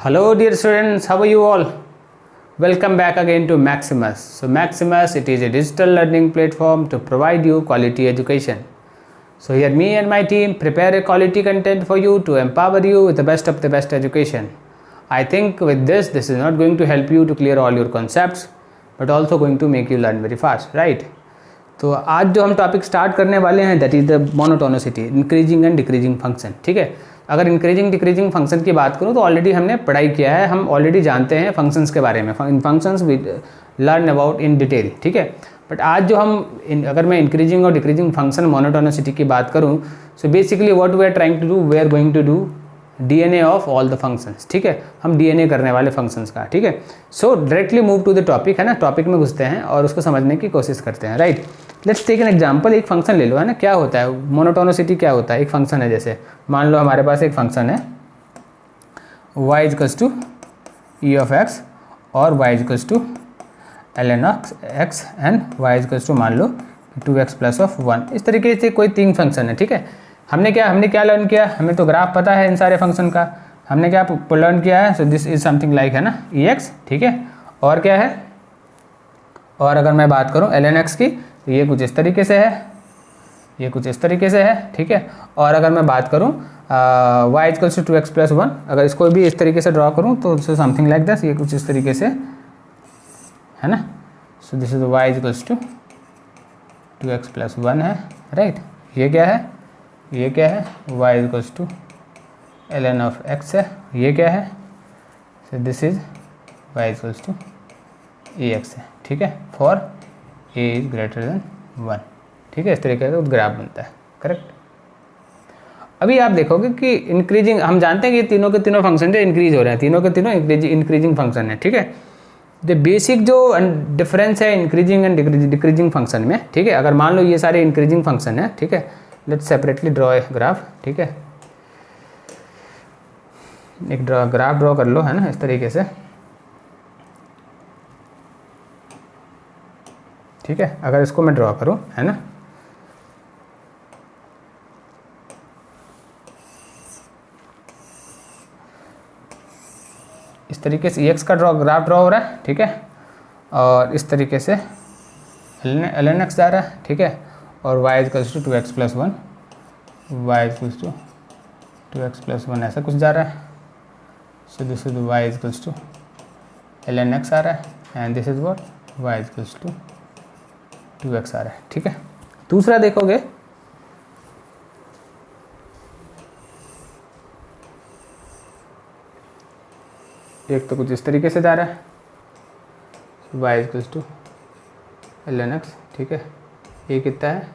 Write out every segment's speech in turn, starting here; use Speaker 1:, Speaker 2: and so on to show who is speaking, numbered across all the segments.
Speaker 1: Hello dear students, how are you all? Welcome back again to Maximus. So Maximus, it is a digital learning platform to provide you quality education. So here me and my team prepare a quality content for you to empower you with the best of the best education. I think with this is not going to help you to clear all your concepts but also going to make you learn very fast, right? तो आज जो हम topic start करने वाले हैं that is the monotonicity, increasing and decreasing function. ठीक है, अगर इंक्रीजिंग डिक्रीजिंग फंक्शन की बात करूँ तो ऑलरेडी हमने पढ़ाई किया है, हम ऑलरेडी जानते हैं फंक्शंस के बारे में. इन functions we learn about in detail. ठीक है, बट आज जो हम अगर मैं इंक्रीजिंग और डिक्रीजिंग फंक्शन मोनोटोनिसिटी की बात करूँ, so basically what we are trying to do, we are going to do DNA of all the functions. ठीक है, हम DNA करने वाले फंक्शंस का. ठीक है, so directly move to the topic, है ना. टॉपिक में घुसते हैं और उसको समझने की कोशिश करते हैं, right. Let's take an example. एक फंक्शन ले लो, है ना. क्या होता है मोनोटोनिसिटी, क्या होता है. एक फंक्शन है, जैसे मान लो हमारे पास एक फंक्शन है y equals to e of x और y equals to ln x and y equals to मान लो 2x प्लस ऑफ 1. इस तरीके से कोई 3 फंक्शन है. ठीक है, हमने क्या लर्न किया, हमें तो ग्राफ पता है इन सारे फंक्शन का. हमने क्या लर्न किया है, so this is something like, है ना, ex. ठीक है, और क्या है, और अगर मैं बात करूं ln x की तो ये कुछ इस तरीके से है, ये कुछ इस तरीके से है. ठीक है, और अगर मैं बात करूं y equals to 2x plus 1, अगर इसको भी इस तरीके से ड्रॉ करूं तो समथिंग लाइक दिस, ये कुछ इस तरीके से, है ना. So this is y equals to 2x plus 1 है, राइट. ये क्या है, ये क्या है, y equals to ln of x है. ये क्या है, so this is y equals to ax है. ठीक है, for a is greater than 1. ठीक है, इस तरीके का ग्राफ बनता है, करेक्ट. अभी आप देखोगे कि इंक्रीजिंग, हम जानते हैं कि तीनों के तीनों फंक्शन जो इंक्रीज हो रहे हैं, तीनों के तीनों इंक्रीजिंग फंक्शन है. ठीक है, द बेसिक जो डिफरेंस है इंक्रीजिंग एंड डिक्रीजिंग फंक्शन में. ठीक है, अगर मान लो ये सारे इंक्रीजिंग फंक्शन है. ठीक है, let's separately draw a graph. ठीक है, एक ग्राफ ड्रॉ कर लो, है ना, इस तरीके से. ठीक है, अगर इसको मैं ड्रॉ करूं, है ना, इस तरीके से एक्स का ग्राफ ड्रॉ हो रहा है. ठीक है, और इस तरीके से ln x जा रहा है. ठीक है, और y equals to 2x plus 1, y equals to 2x plus 1 ऐसा कुछ जा रहा है. So this is y equals to ln x आ रहा है and this is what y equals to 2x आ रहा है. ठीक है, दूसरा देखोगे, एक तो कुछ इस तरीके से जा रहा है, y equals to ln x. ठीक है, ये कितना है,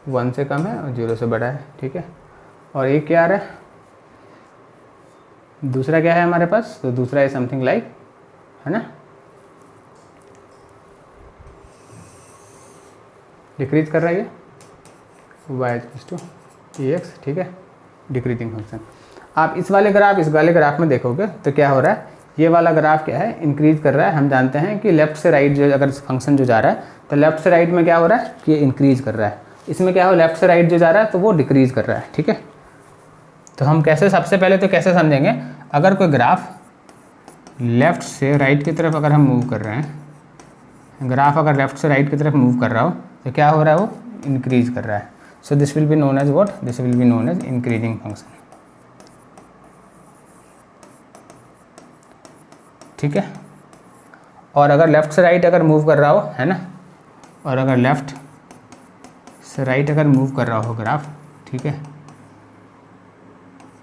Speaker 1: 1 से कम है और 0 से बड़ा है. ठीक है, और एक क्या आ रहा है, दूसरा क्या है हमारे पास, तो दूसरा है समथिंग लाइक, है ना, डिक्रीज कर रहा है ये, y इक्वल्स टू ax. ठीक है, डिक्रीजिंग फंक्शन. आप इस वाले ग्राफ में देखोगे तो क्या हो रहा है, ये वाला ग्राफ क्या है, इंक्रीज कर रहा है. हम जानते हैं कि लेफ्ट से राइट जो अगर फंक्शन जो जा रहा है तो लेफ्ट से राइट में क्या हो रहा है कि ये इंक्रीज कर रहा है. इसमें क्या हो, लेफ्ट से राइट जो जा रहा है तो वो डिक्रीज कर रहा है. ठीक है, तो हम कैसे, सबसे पहले तो कैसे समझेंगे, अगर कोई ग्राफ लेफ्ट से राइट की तरफ अगर हम मूव कर रहे हैं, ग्राफ अगर लेफ्ट से राइट की तरफ मूव कर रहा हो तो क्या हो रहा है, वो इंक्रीज कर रहा है. So this will be known as what, this will be known as increasing function. ठीक है, और अगर लेफ्ट से राइट अगर मूव कर रहा हो, है ना, और अगर लेफ्ट से राइट अगर मूव कर रहा हो ग्राफ, ठीक है,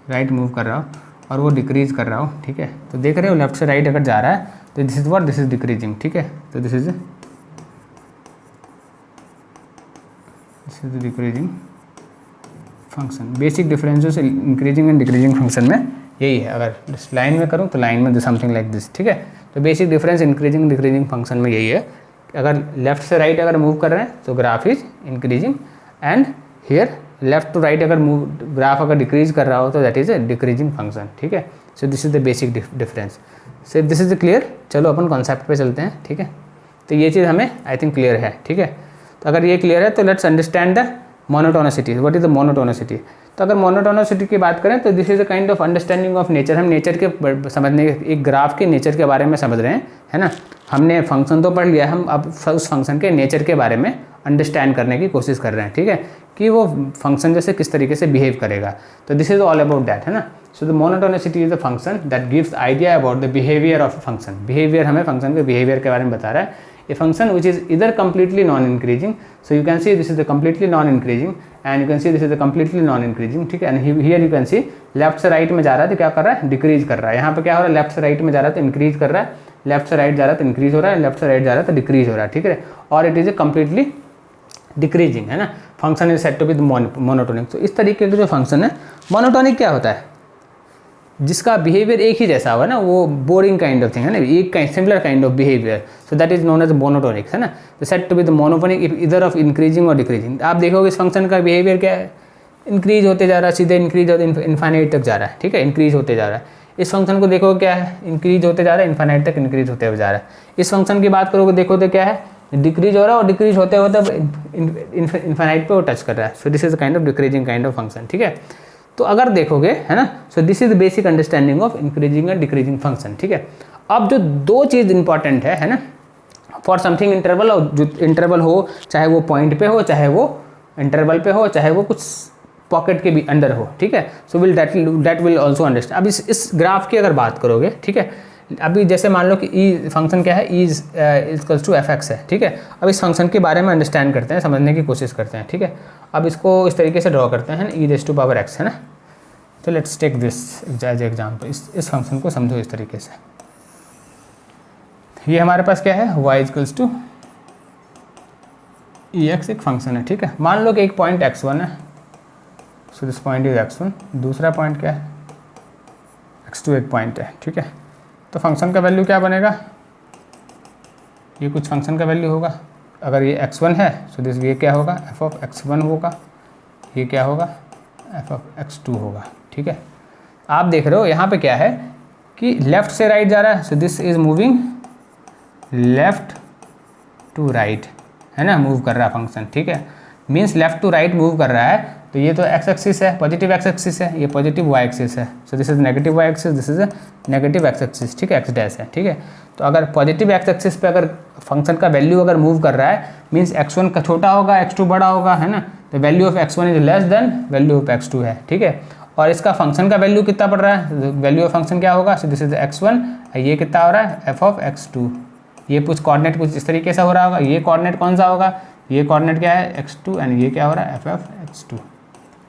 Speaker 1: राइट मूव कर रहा हो और वो डिक्रीज कर रहा हो. ठीक है, तो देख रहे हो लेफ्ट से राइट अगर जा रहा है तो this is what, this is decreasing. ठीक है, तो this is decreasing function. Basic differences increasing and decreasing function में यही है. अगर इस लाइन में करूँ तो लाइन में समथिंग लाइक दिस. ठीक है, तो basic difference increasing decreasing function में यही है. अगर लेफ्ट से राइट अगर मूव कर रहे हैं तो graph is increasing, and here left to right अगर ग्राफ अगर डिक्रीज कर रहा हो तो that is a decreasing function. ठीक है, so this is the basic difference. So this is clear. चलो अपन कॉन्सेप्ट पे चलते हैं. ठीक है, तो ये चीज़ हमें आई थिंक क्लियर है. ठीक है, तो अगर ये क्लियर है तो let's understand the monotonicity. What is the monotonicity? तो अगर मोनोटोनिसिटी की बात करें तो this is a kind of understanding of nature. हम नेचर के समझने, एक ग्राफ के नेचर के बारे में समझ रहे हैं, है ना। हमने फंक्शन तो पढ़ लिया, हम अब उस फंक्शन के नेचर के बारे में अंडरस्टैंड करने की कोशिश कर रहे हैं, ठीक है, कि वो फंक्शन जैसे किस तरीके से बिहेव करेगा। तो this is all about that, है ना। So the monotonicity is the function that gives idea about the behaviour of function. Behaviour हमें फंक्शन के बिहेवियर के बारे में बता रहा है। A function which is either completely non-increasing, so you can see this is the completely non-increasing and you can see this is the completely non-increasing, ठीक है। and here you can see left से right में जा रहा है तो क्या कर रहा है, डिक्रीज कर रहा है। यहाँ पे क्या हो रहा है, लेफ्ट से राइट में जा रहा है तो इंक्रीज कर रहा है, लेफ्ट से राइट जा रहा है तो इंक्रीज हो रहा है, लेफ्ट से राइट जा रहा है तो डिक्रीज हो रहा है, ठीक है। और it is a completely decreasing, है ना। Function is set to be monotonic. तो इस तरीके के जो फंक्शन है, मोनोटोनिक क्या होता है, जिसका बिहेवियर एक ही जैसा हुआ ना, वो बोरिंग काइंड ऑफ थिंग, है ना, एक similar kind of behaviour, so that is known as monotonic, है ना। तो set to be the monotonic if either of increasing और डिक्रीजिंग। आप देखोगे इस फंक्शन का बिहेवियर क्या है, इंक्रीज होते जा रहा है, सीधे इंक्रीज होते इन्फाइनाइट तक जा रहा है, ठीक है, इंक्रीज होते जा रहा है। इस फंक्शन को देखो क्या है, इंक्रीज होते जा रहा है, इन्फाइनाइट तक इंक्रीज होते हुए जा रहा है। इस फंक्शन की बात करोगे, देखो तो क्या है, डिक्रीज हो रहा है और डिक्रीज होते होते इन्फाइनाइट पे वो टच कर रहा है। So this is kind of decreasing kind of function, ठीक है। तो अगर देखोगे, है ना, so this is the basic understanding of increasing and decreasing function, ठीक है। अब जो दो चीज़ इंपॉर्टेंट है ना, फॉर समथिंग इंटरवल, और जो इंटरवल हो, चाहे वो पॉइंट पे हो, चाहे वो इंटरवल पे हो, चाहे वो कुछ पॉकेट के भी अंदर हो, ठीक है। So will that will also understand. अब इस ग्राफ की अगर बात करोगे, ठीक है, अभी जैसे मान लो कि ई फंक्शन क्या है, e equals to f x है, ठीक है। अब इस फंक्शन के बारे में अंडरस्टैंड करते हैं, समझने की कोशिश करते हैं, ठीक है। अब इसको इस तरीके से ड्रॉ करते हैं, e raise to power x, है ना। तो let's take this as example. इस फंक्शन को समझो इस तरीके से। ये हमारे पास क्या है, y equals to e x एक फंक्शन है, ठीक है। मान लो कि एक पॉइंट x1 है, so this point is x1, दूसरा पॉइंट क्या है, x2 एक पॉइंट है, ठीक है। तो फंक्शन का वैल्यू क्या बनेगा, ये कुछ फंक्शन का वैल्यू होगा। अगर ये x1 है, सो दिस ये क्या होगा, f ऑफ x1 होगा, ये क्या होगा, f ऑफ x2 होगा, ठीक है। आप देख रहे हो यहाँ पे क्या है कि लेफ्ट से राइट जा रहा है, so this is moving left to right, है ना, मूव कर रहा है फंक्शन, ठीक है। Means left to right move कर रहा है, तो ये तो एक्स एक्सिस है, पॉजिटिव एक्स एक्सिस है, ये पॉजिटिव वाई एक्सिस है। So this is negative y axis, this is negative x axis, ठीक है, एक्स डैश है, ठीक है। तो अगर पॉजिटिव एक्स एक्सिस पे अगर फंक्शन का वैल्यू अगर मूव कर रहा है, मीन्स x1 का छोटा होगा, x2 बड़ा होगा, है ना। तो value of x1 is less then value of x2 है, ठीक है। और इसका फंक्शन का वैल्यू कितना पड़ रहा है, वैल्यू ऑफ फंक्शन क्या होगा, सो दिस इज x1, ये कितना हो रहा है, f ऑफ x2। ये कुछ कोऑर्डिनेट कुछ इस तरीके से हो रहा होगा, ये कोऑर्डिनेट कौन सा होगा, ये कोऑर्डिनेट क्या है, x2, एंड ये क्या हो रहा है, f ऑफ x2,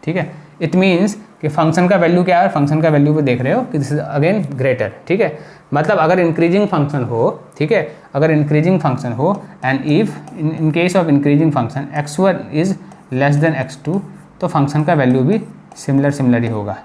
Speaker 1: ठीक है। इट मीन्स कि फंक्शन का वैल्यू क्या है, फंक्शन का वैल्यू पे देख रहे हो कि दिस इज अगेन ग्रेटर, ठीक है। मतलब अगर इंक्रीजिंग फंक्शन हो, ठीक है, अगर इंक्रीजिंग फंक्शन हो and if in case of increasing function x1 is less then x2, तो फंक्शन का वैल्यू भी सिमिलर ही होगा।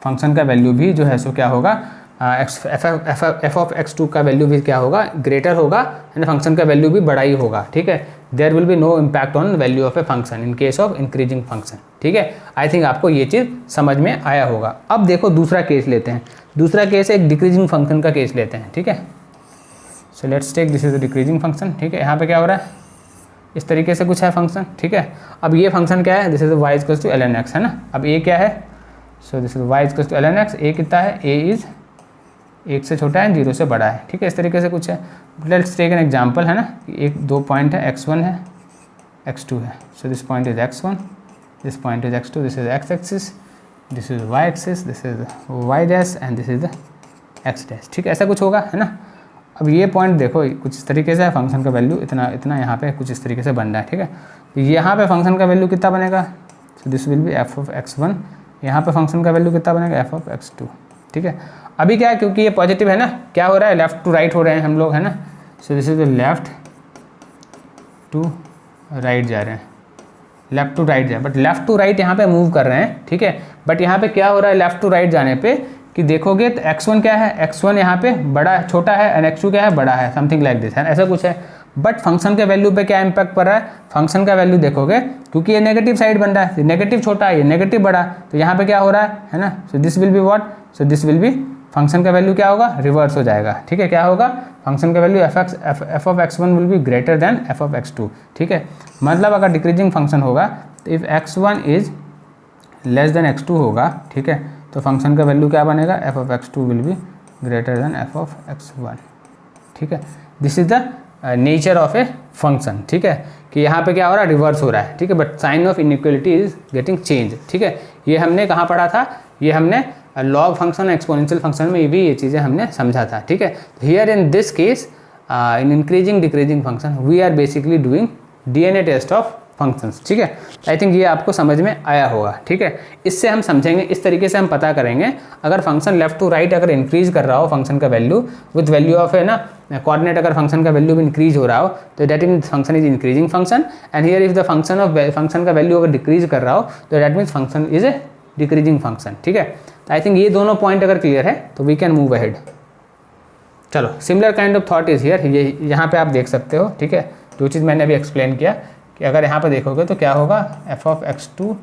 Speaker 1: फंक्शन का वैल्यू भी जो है सो क्या होगा, एफ ऑफ x2 का वैल्यू भी क्या होगा, ग्रेटर होगा, एंड फंक्शन का वैल्यू भी बड़ा ही होगा, ठीक है। There will be no impact on value of a function in case of increasing function, ठीक है। आई थिंक आपको ये चीज़ समझ में आया होगा। अब देखो दूसरा केस लेते हैं। दूसरा केस एक डिक्रीजिंग फंक्शन का केस लेते हैं, ठीक है। So let's take this is a decreasing function, ठीक है। यहाँ पे क्या हो रहा है, इस तरीके से कुछ है फंक्शन, ठीक है। अब ये फंक्शन क्या है, this is y equals to ln x, है ना। अब a क्या है, so this is y equals to ln x, a कितना है, a इज 1 से छोटा है, 0 से बड़ा है, ठीक है। इस तरीके से कुछ है। लेट्स टेक एन एग्जांपल, है ना, एक दो पॉइंट है, x1 है, x2 है। So this point is x1, this point is x2, this is x axis, this is y axis, this is y dash, and this is x dash, ठीक है। ऐसा कुछ होगा, है ना। अब ये पॉइंट देखो कुछ इस तरीके से है, फंक्शन का वैल्यू इतना यहाँ पे कुछ इस तरीके से बन रहा है, ठीक है। तो यहाँ पे फंक्शन का वैल्यू कितना बनेगा, so this will B f of x1, यहाँ पे फंक्शन का वैल्यू कितना बनेगा, f ऑफ x2, ठीक है। अभी क्या है, क्योंकि ये पॉजिटिव है ना, क्या हो रहा है, लेफ्ट टू राइट हो रहे हैं हम लोग, है ना। So this is left to right जा रहे हैं, लेफ्ट टू राइट जा, बट लेफ्ट टू राइट यहाँ पे मूव कर रहे हैं, ठीक है। बट यहाँ पे क्या हो रहा है, लेफ्ट टू राइट जाने पे कि देखोगे तो x1 क्या है, x1 यहाँ पे बड़ा छोटा है, एंड x2 क्या है, बड़ा है, समथिंग लाइक दिस, है ऐसा कुछ है। बट फंक्शन के वैल्यू पे क्या इंपैक्ट पड़ रहा है, फंक्शन का वैल्यू देखोगे, क्योंकि ये नेगेटिव साइड बन रहा है, नेगेटिव छोटा है, ये नेगेटिव बड़ा, तो यहाँ पे क्या हो रहा है ना। So this will be what, so this will B function का वैल्यू क्या होगा, रिवर्स हो जाएगा, ठीक है। क्या होगा, फंक्शन का value F of x1 will be greater then F of x2, ठीक है। मतलब अगर डिक्रीजिंग फंक्शन होगा तो if x1 is less then x2 होगा, ठीक है, तो फंक्शन का वैल्यू क्या बनेगा, F of x2 will be greater then F of x1, ठीक है। This is the nature of a function, ठीक है, कि यहाँ पे क्या हो रहा है, रिवर्स हो रहा है, ठीक है, but sign of inequality is getting change, ठीक है। ये हमने कहाँ पढ़ा था, ये हमने लॉग फंक्शन एक्सपोनेंशियल फंक्शन में भी ये चीज़ें हमने समझा था, ठीक है। Here in this case in increasing decreasing function we are basically doing DNA test of functions, ठीक है। आई थिंक ये आपको समझ में आया होगा, ठीक है। इससे हम समझेंगे, इस तरीके से हम पता करेंगे अगर फंक्शन लेफ्ट टू राइट अगर इंक्रीज कर रहा हो फंक्शन का वैल्यू विद वैल्यू ऑफ है ना कोऑर्डिनेट, अगर फंक्शन का वैल्यू भी इंक्रीज हो रहा हो तो that means function is increasing function, and here if the function का वैल्यू अगर डिक्रीज कर रहा हो तो that means function is a decreasing function, ठीक है। तो आई थिंक ये दोनों पॉइंट अगर क्लियर है तो वी कैन मूव अहेड। चलो, similar kind of thought is here, ये यहाँ पे आप देख सकते हो, ठीक है, जो चीज़ मैंने अभी एक्सप्लेन किया कि अगर यहाँ पर देखोगे तो क्या होगा, F of x2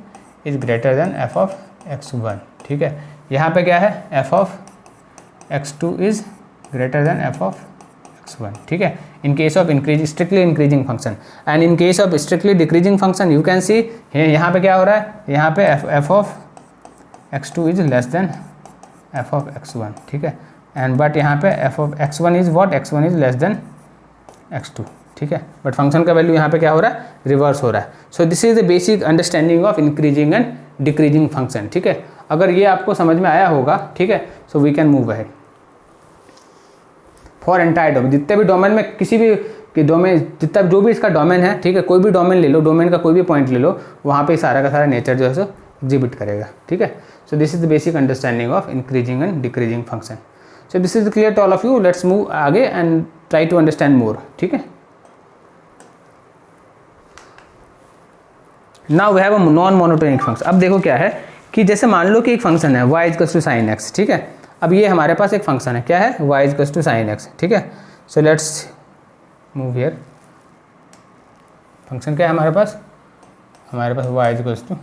Speaker 1: is greater than F of x1, ठीक है। यहाँ पे क्या है, F of x2 is greater than F of x1, ठीक है, इन case of increase strictly increasing function, and in case of strictly decreasing function you can see यहाँ पे क्या हो रहा है, यहाँ पे F of x2 is less then F of x1, ठीक है, एंड बट यहाँ पे F of x1 is what, x1 is less then x2, ठीक है, बट फंक्शन का वैल्यू यहाँ पे क्या हो रहा है, रिवर्स हो रहा है। So this is the basic understanding of increasing and decreasing function, ठीक है। अगर ये आपको समझ में आया होगा, ठीक है, so we can move ahead for entire domain, जितने भी डोमेन में किसी भी डोमेन, जितना जो भी इसका डोमेन है, ठीक है, कोई भी डोमेन ले लो, डोमेन का कोई भी पॉइंट ले लो, वहाँ पे सारा का सारा नेचर जो है सो एग्जिबिट करेगा, ठीक है। So this is the basic understanding of increasing and decreasing function. So this is clear to all of you, let's move आगे and try to understand more, ठीक है। Now we have a non monotonic function. अब देखो क्या है कि जैसे मान लो कि एक फंक्शन है y equals to sine x, ठीक है। अब ये हमारे पास एक फंक्शन है, क्या है, y equals to sine x, ठीक है। So let's move here, function क्या है हमारे पास y equals to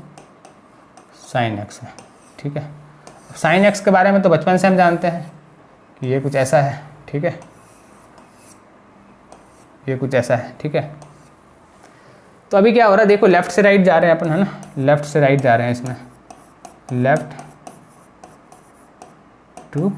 Speaker 1: sine x है, ठीक है। साइन एक्स के बारे में तो बचपन से हम जानते हैं कि ये कुछ ऐसा है, ठीक है, ये कुछ ऐसा है, ठीक है। तो अभी क्या हो रहा है, देखो लेफ्ट से राइट जा रहे हैं अपन, है ना, लेफ्ट से राइट जा रहे हैं इसमें, लेफ्ट टू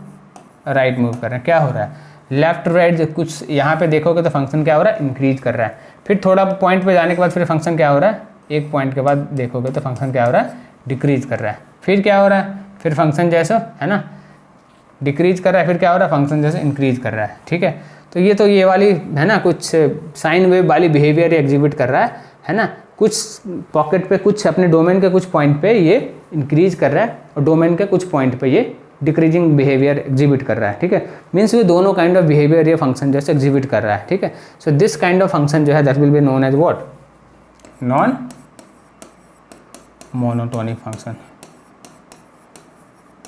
Speaker 1: राइट मूव कर रहे हैं। क्या हो रहा है, लेफ्ट टू राइट कुछ यहाँ पे देखोगे तो फंक्शन क्या हो रहा है, इंक्रीज कर रहा है। फिर थोड़ा पॉइंट पे जाने के बाद फिर फंक्शन क्या हो रहा है, एक पॉइंट के बाद देखोगे तो फंक्शन क्या हो रहा है, डिक्रीज कर रहा है। फिर क्या हो रहा है, फिर फंक्शन जैसा है ना डिक्रीज कर रहा है, फिर क्या हो रहा है, फंक्शन जैसे इंक्रीज कर रहा है, ठीक है। तो ये वाली है ना कुछ साइन वेव वाली बिहेवियर एग्जिबिट कर रहा है ना, कुछ पॉकेट पे, कुछ अपने डोमेन के कुछ पॉइंट पे ये इंक्रीज कर रहा है और डोमेन के कुछ पॉइंट पे ये डिक्रीजिंग बिहेवियर एग्जिबिट कर रहा है, ठीक है। मीन्स ये दोनों काइंड ऑफ बिहेवियर ये फंक्शन जैसे एग्जिबिट कर रहा है, ठीक है। So this kind of function जो है that will be known as what, non monotonic function,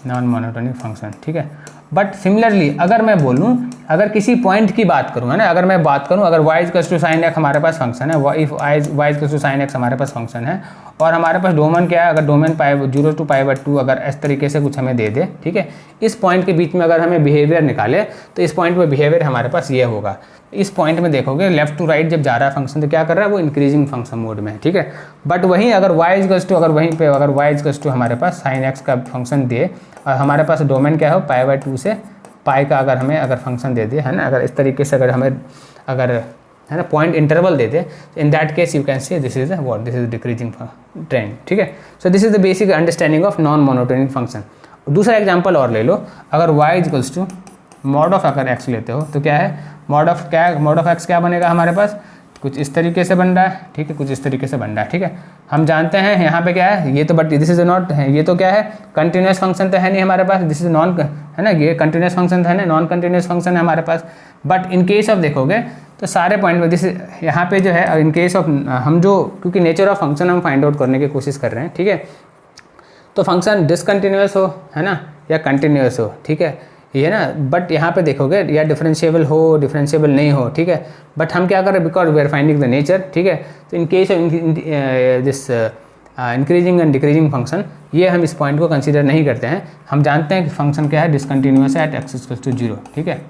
Speaker 1: non monotonic function, ठीक है। बट सिमिलरली अगर मैं बोलूँ, अगर किसी पॉइंट की बात करूँ, है ना, अगर मैं बात करूँ, अगर y equals to sine x हमारे पास फंक्शन है, if y equals to sine x हमारे पास फंक्शन है और हमारे पास डोमेन क्या है, अगर डोमेन पाई 0 to π/2 अगर इस तरीके से कुछ हमें दे दे, ठीक है, इस पॉइंट के बीच में अगर हमें बिहेवियर निकाले तो इस पॉइंट में बिहेवियर हमारे पास ये होगा। इस पॉइंट में देखोगे लेफ्ट टू राइट जब जा रहा है फंक्शन तो क्या कर रहा है, वो इंक्रीजिंग फंक्शन मोड में है, ठीक है। बट वहीं अगर y इक्वल्स टू, अगर वहीं पे अगर y इक्वल्स टू हमारे पास साइन एक्स का फंक्शन दे और हमारे पास डोमेन क्या हो π/2 से पाई का अगर हमें अगर फंक्शन दे दे, है ना, अगर इस तरीके से अगर हमें अगर है ना पॉइंट इंटरवल दे दे, in that case you can see this is what, this is decreasing trend, ठीक है। So this is the basic understanding of non monotonic function. दूसरा एग्जांपल और ले लो, अगर y equals to mod of अगर x लेते हो तो क्या है, मॉड ऑफ x क्या बनेगा हमारे पास, कुछ इस तरीके से बन रहा है, ठीक है, कुछ इस तरीके से बन रहा है, ठीक है। हम जानते हैं यहाँ पे क्या है, ये तो बट दिस इज नॉट है, ये तो क्या है, कंटिन्यूस फंक्शन तो है नहीं हमारे पास, दिस इज नॉन, है ना, ये कंटिन्यूस फंक्शन है ना, नॉन कंटिन्यूस फंक्शन है हमारे पास। बट इन केस ऑफ देखोगे तो सारे पॉइंट में दिस यहाँ पे जो है, इन केस ऑफ हम जो, क्योंकि नेचर ऑफ फंक्शन हम फाइंड आउट करने की कोशिश कर रहे हैं, ठीक है, तो फंक्शन डिसकंटिन्यूस हो, है ना, या कंटिन्यूस हो, ठीक है, ये ना। बट यहाँ पे देखोगे या डिफरेंशिएबल हो, डिफरेंशिएबल नहीं हो, ठीक है। बट हम क्या कर रहे हैं, because we are finding the nature, ठीक है। तो in case of this increasing and decreasing function, ये हम इस पॉइंट को कंसीडर नहीं करते हैं। हम जानते हैं कि फंक्शन क्या है, डिसकंटिन्यूअस है एट एक्स इक्वल टू 0, ठीक है।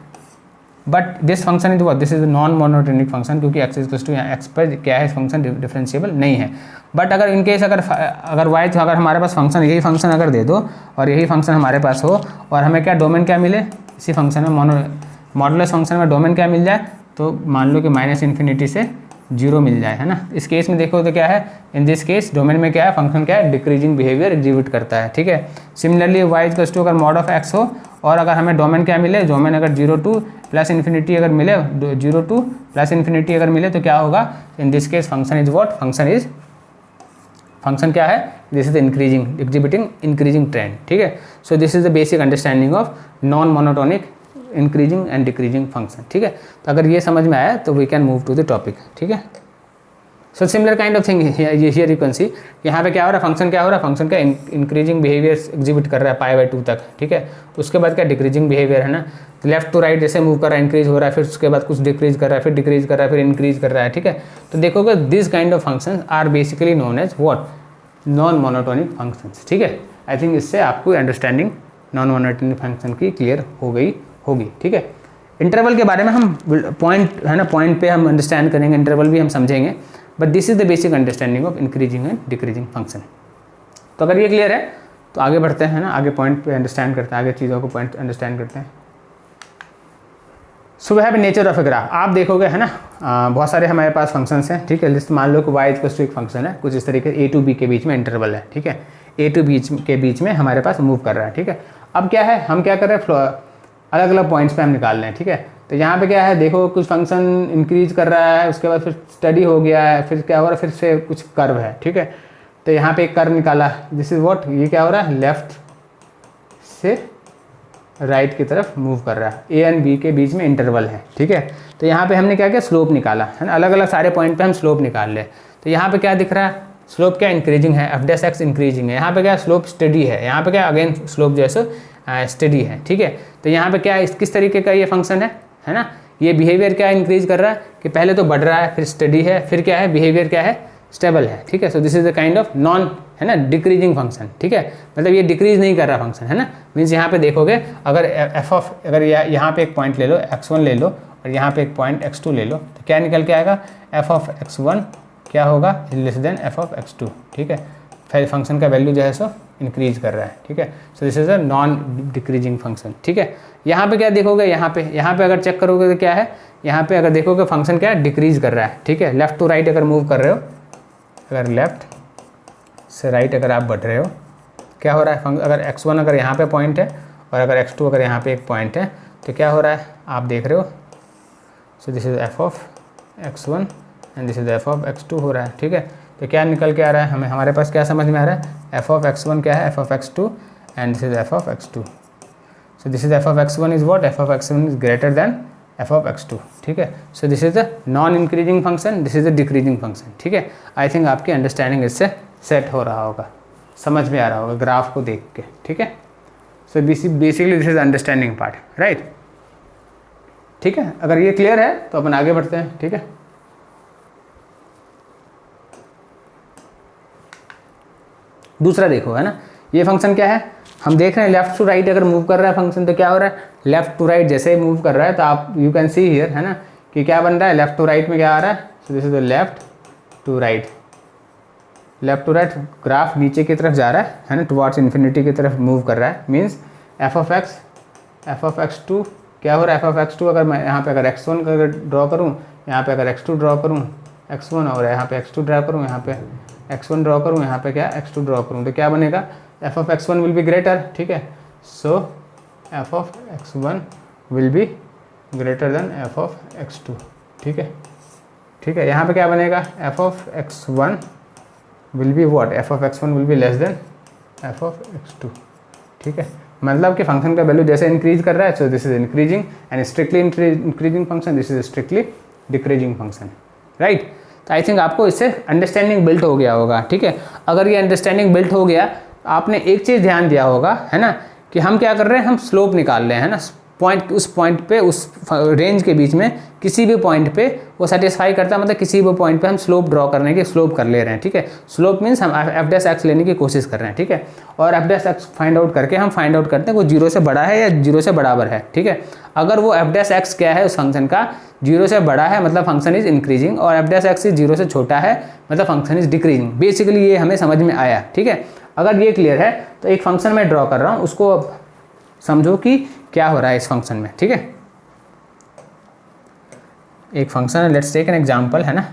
Speaker 1: But this function is what, this is non monotonic function, क्योंकि एक्स इक्वल टू यहाँ एक्स पर क्या है, फंक्शन डिफरेंशिएबल नहीं है। बट अगर इनकेस अगर वाई, तो अगर हमारे पास फंक्शन, यही फंक्शन अगर दे दो और यही फंक्शन हमारे पास हो और हमें क्या डोमेन क्या मिले, इसी फंक्शन में मॉडुलस फंक्शन में डोमेन क्या मिल जाए, तो मान लो कि -∞ से 0 मिल जाए, है ना। इस केस में देखो तो क्या है, इन दिस केस डोमेन में क्या है, फंक्शन क्या है, डिक्रीजिंग बिहेवियर एग्जीक्यूट करता है, ठीक है। सिमिलरली वाई इक्वल टू अगर मॉड ऑफ एक्स हो और अगर हमें डोमेन क्या मिले, डोमेन अगर 0 to +∞ अगर मिले, 0 to +∞ अगर मिले तो क्या होगा, in this case function is what, function क्या है, this is increasing, exhibiting increasing trend, ठीक है। So this is the basic understanding of non monotonic increasing and decreasing function, ठीक है। तो अगर ये समझ में आया तो we can move to the topic, ठीक है। So similar kind of thing here you can see, यहाँ पे क्या हो रहा है, फंक्शन क्या हो रहा है, फंक्शन का इंक्रीजिंग बिहेवियर एग्जिबिट कर रहा है π/2 तक, ठीक है। उसके बाद क्या डिक्रीजिंग बिहेवियर है ना, लेफ्ट टू राइट जैसे मूव कर रहा है, इंक्रीज हो रहा है, फिर उसके बाद कुछ डिक्रीज कर रहा है, फिर डिक्रीज कर रहा है, फिर इंक्रीज कर रहा है, ठीक है। तो देखोगे this kind of function are basically known as what, non monotonic functions, ठीक है। आई थिंक इससे आपको अंडरस्टैंडिंग नॉन मोनोटोनिक फंक्शन की क्लियर हो गई होगी, ठीक है। इंटरवल के बारे में हम पॉइंट है ना, पॉइंट पे हम अंडरस्टैंड करेंगे, इंटरवल भी हम समझेंगे, but this is the basic understanding of increasing and decreasing function. तो अगर ये क्लियर है तो आगे बढ़ते हैं ना, आगे पॉइंट पे अंडरस्टैंड करते हैं, आगे चीज़ों को पॉइंट अंडरस्टैंड करते हैं। So we have nature of a graph, आप देखोगे है ना, बहुत सारे हमारे पास फंक्शंस हैं, ठीक है। लिस्ट मान लो कि y इक्वल टू एक फंक्शन है, कुछ इस तरीके a to b के बीच में इंटरवल है, ठीक है। a to b के बीच में हमारे पास मूव कर रहा है, ठीक है। अब क्या है, हम क्या कर रहे हैं, अलग अलग पॉइंट्स पे हम निकाल रहे हैं, ठीक है। तो यहाँ पे क्या है, देखो कुछ फंक्शन इंक्रीज कर रहा है, उसके बाद फिर स्टडी हो गया है, फिर क्या हो रहा है, फिर से कुछ कर्व है, ठीक है। तो यहाँ पे एक कर्व निकाला, दिस इज व्हाट, ये क्या हो रहा है, लेफ्ट से राइट की तरफ मूव कर रहा है, ए एंड बी के बीच में इंटरवल है, ठीक है। तो यहाँ पे हमने क्या किया, स्लोप निकाला है ना, अलग अलग सारे पॉइंट पे हम स्लोप निकाल ले। तो यहाँ पे क्या दिख रहा है, स्लोप क्या इंक्रीजिंग है, f' इंक्रीजिंग है, यहाँ पे क्या स्लोप स्टडी है, यहाँ पे क्या अगेन स्लोप जैसे स्टडी है, ठीक है। तो यहाँ पे क्या किस तरीके का ये फंक्शन है ना, ये बिहेवियर क्या इंक्रीज कर रहा है कि पहले तो बढ़ रहा है, फिर स्टडी है, फिर क्या है, बिहेवियर क्या है, स्टेबल है, ठीक है। So this is the kind of non है ना डिक्रीजिंग फंक्शन, ठीक है। मतलब ये डिक्रीज नहीं कर रहा फंक्शन, है ना। मीन्स यहाँ पे देखोगे अगर अगर यहाँ पे एक पॉइंट ले लो x1 ले लो और यहाँ पे एक पॉइंट x2 ले लो, तो क्या निकल के आएगा, f(x1) क्या होगा, लेस देन f(x2), ठीक है। फिर फंक्शन का वैल्यू जो है सो इंक्रीज कर रहा है, ठीक है। So this is a non decreasing function, ठीक है। यहाँ पे क्या देखोगे, यहाँ पे अगर चेक करोगे तो क्या है, यहाँ पे अगर देखोगे फंक्शन क्या है, डिक्रीज कर रहा है, ठीक है। लेफ्ट टू राइट अगर मूव कर रहे हो, अगर लेफ्ट से राइट अगर आप बढ़ रहे हो, क्या हो रहा है, अगर x1 अगर यहाँ पे पॉइंट है और अगर x2 अगर यहाँ पे एक पॉइंट है, तो क्या हो रहा है, आप देख रहे हो। सो this is f(x1) and this is f(x2) हो रहा है, ठीक है। तो क्या निकल के आ रहा है, हमारे पास क्या समझ में आ रहा है, f(x1) क्या है, f(x2) and this is f(x2). So this is f(x1) is what, f(x1) is greater then f(x2), ठीक है। So this is the non increasing function, this is the decreasing function, ठीक है। आई थिंक आपकी understanding इससे set हो रहा होगा, समझ में आ रहा होगा ग्राफ को देख के, ठीक है। So basically this is understanding part, right, ठीक है। अगर ये क्लियर है तो अपन आगे बढ़ते हैं, ठीक है। दूसरा देखो, है ना, ये फंक्शन क्या है, हम देख रहे हैं लेफ्ट टू राइट अगर मूव कर रहा है फंक्शन, तो क्या हो रहा है, लेफ्ट टू राइट जैसे ही मूव कर रहा है तो आप यू कैन सी हियर, है ना, कि क्या बन रहा है, लेफ्ट टू राइट में क्या आ रहा है। So this is the left to right, left to right graph नीचे की तरफ जा रहा है ना, टुवर्ड्स इन्फिनिटी की तरफ मूव कर रहा है। मीन्स f(x2) क्या हो रहा है, f(x2) अगर मैं यहाँ पे अगर x1 अगर ड्रॉ करूँ, यहाँ पे अगर x2 ड्रॉ करूँ, x1 और यहाँ पे x2 ड्रॉ करूँ, यहाँ पे x1 ड्रॉ करूँ, यहाँ पे क्या x2 ड्रॉ करूँ, तो क्या बनेगा, f(x1) विल बी ग्रेटर, ठीक है। सो f(x1) will be greater then f(x2), ठीक है, ठीक है। यहाँ पे क्या बनेगा, f(x1) will be what, f(x1) will be less than f(x2), ठीक है। मतलब कि फंक्शन का वैल्यू जैसे इंक्रीज कर रहा है, so this is increasing and strictly increasing function, this is strictly decreasing function, right. तो आई थिंक आपको इससे अंडरस्टैंडिंग बिल्ट हो गया होगा, ठीक है। अगर ये अंडरस्टैंडिंग बिल्ट हो गया, आपने एक चीज़ ध्यान दिया होगा, है ना, कि हम क्या कर रहे हैं, हम स्लोप निकाल रहे हैं, है ना, पॉइंट, उस पॉइंट पे, उस रेंज के बीच में किसी भी पॉइंट पे वो सेटिस्फाई करता है, मतलब किसी भी पॉइंट पे हम स्लोप ड्रॉ करने की स्लोप कर ले रहे हैं, ठीक है। स्लोप मीन्स हम एफ डैश एक्स लेने की कोशिश कर रहे हैं, ठीक है। और F dash x find out करके हम फाइंड आउट करते हैं वो 0 से बड़ा है या 0 से बराबर है, ठीक है। अगर वो एफ डैश एक्स क्या है उस फंक्शन का, 0 से बड़ा है मतलब फंक्शन इज इंक्रीजिंग, और एफ डैश एक्स 0 से छोटा है मतलब फंक्शन इज डिक्रीजिंग। बेसिकली ये हमें समझ में आया, ठीक है। अगर ये क्लियर है तो एक फंक्शन मैं ड्रॉ कर रहा हूँ, उसको समझो कि क्या हो रहा है इस फंक्शन में, ठीक है। एक फंक्शन है, लेट्स टेक एन एग्जांपल, है ना।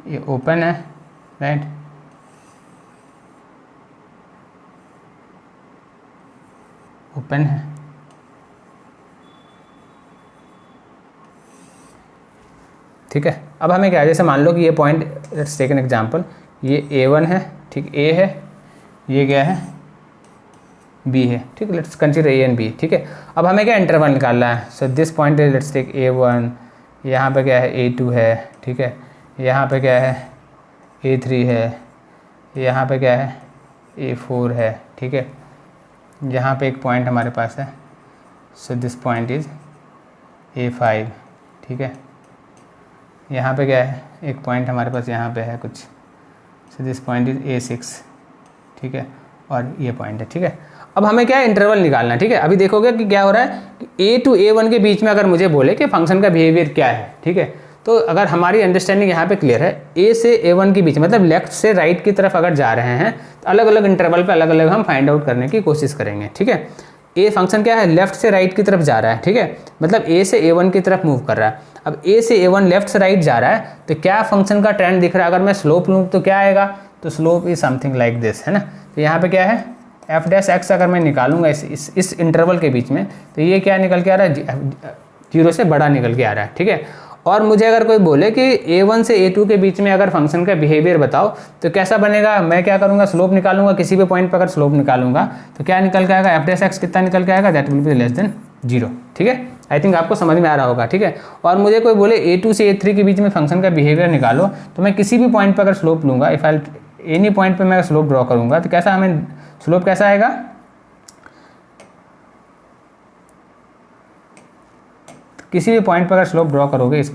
Speaker 1: ये ओपन है, राइट, ओपन है, ठीक है। अब हमें क्या है, जैसे मान लो कि ये point, let's take an example, ये A1 है, ठीक, A है, ये क्या है, B है, ठीक है। Let's consider A and B, ठीक है। अब हमें क्या इंटरवल निकालना है, so this point is, let's take A1, यहाँ पे क्या है A2 है, ठीक है, यहाँ पे क्या है A3 है, यहाँ पे क्या है A4 है, ठीक है। यहाँ पे एक पॉइंट हमारे पास है, so this point is A5, ठीक है। यहाँ पे क्या है, एक पॉइंट हमारे पास यहाँ पे है कुछ, सो दिस पॉइंट इज A6, ठीक है, और ये पॉइंट है, ठीक है। अब हमें क्या है इंटरवल निकालना है, ठीक है। अभी देखोगे कि क्या हो रहा है कि A टू A1 के बीच में अगर मुझे बोले कि फंक्शन का बिहेवियर क्या है, ठीक है, तो अगर हमारी अंडरस्टैंडिंग यहाँ पे क्लियर है, A से A1 के बीच मतलब लेफ्ट से राइट की तरफ अगर जा रहे हैं तो अलग अलग इंटरवल पे अलग अलग हम फाइंड आउट करने की कोशिश करेंगे, ठीक है। ए फंक्शन क्या है, लेफ्ट से राइट की तरफ जा रहा है, ठीक है, मतलब A से A1 की तरफ मूव कर रहा है। अब A से A1 लेफ्ट से राइट जा रहा है तो क्या फंक्शन का ट्रेंड दिख रहा है, अगर मैं स्लोप लूँ तो क्या आएगा, तो slope is something like this, है ना। तो यहाँ पे क्या है, एफ डैश एक्स अगर मैं निकालूंगा इस इंटरवल के बीच में, तो ये क्या निकल के आ रहा है, 0 से बड़ा निकल के आ रहा है, ठीक है। और मुझे अगर कोई बोले कि A1 से A2 के बीच में अगर फंक्शन का बिहेवियर बताओ तो कैसा बनेगा, मैं क्या करूँगा, स्लोप निकालूंगा, किसी भी पॉइंट पर अगर स्लोप निकालूंगा तो क्या निकल के आएगा, एफ डैश एक्स कितना निकल के आएगा, that will be less than 0, ठीक है। आई थिंक आपको समझ में आ रहा होगा, ठीक है। और मुझे कोई बोले A2 से A3 के बीच में फंक्शन का बिहेवियर निकालो, तो मैं किसी भी पॉइंट पर अगर स्लोप लूँगा, इफ आई एनी पॉइंट पर मैं स्लोप ड्रॉ करूँगा तो कैसा हमें स्लोप कैसा आएगा, किसी भी पॉइंट पर अगर स्लोप ड्रॉ करोगे इस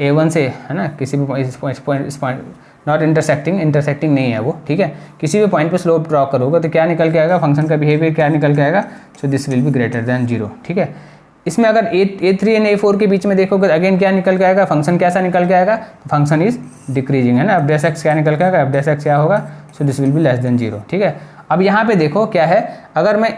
Speaker 1: A1 से, है ना, किसी भी इस पॉइंट नॉट इंटरसेक्टिंग नहीं है वो, ठीक है, किसी भी पॉइंट पे स्लोप ड्रॉ करोगे तो क्या निकल के आएगा, फंक्शन का बिहेवियर क्या निकल के आएगा, सो this will be greater than 0, ठीक है। इसमें अगर A3 एंड A4 के बीच में देखोगे अगेन क्या निकल के आएगा, फंक्शन कैसा निकल के आएगा, फंक्शन इज डिक्रीजिंग, है ना। एफ डैश एक्स क्या निकल के आएगा, एफ डैश एक्स क्या होगा, so this will be less than 0, ठीक है। अब यहाँ पे देखो क्या है, अगर मैं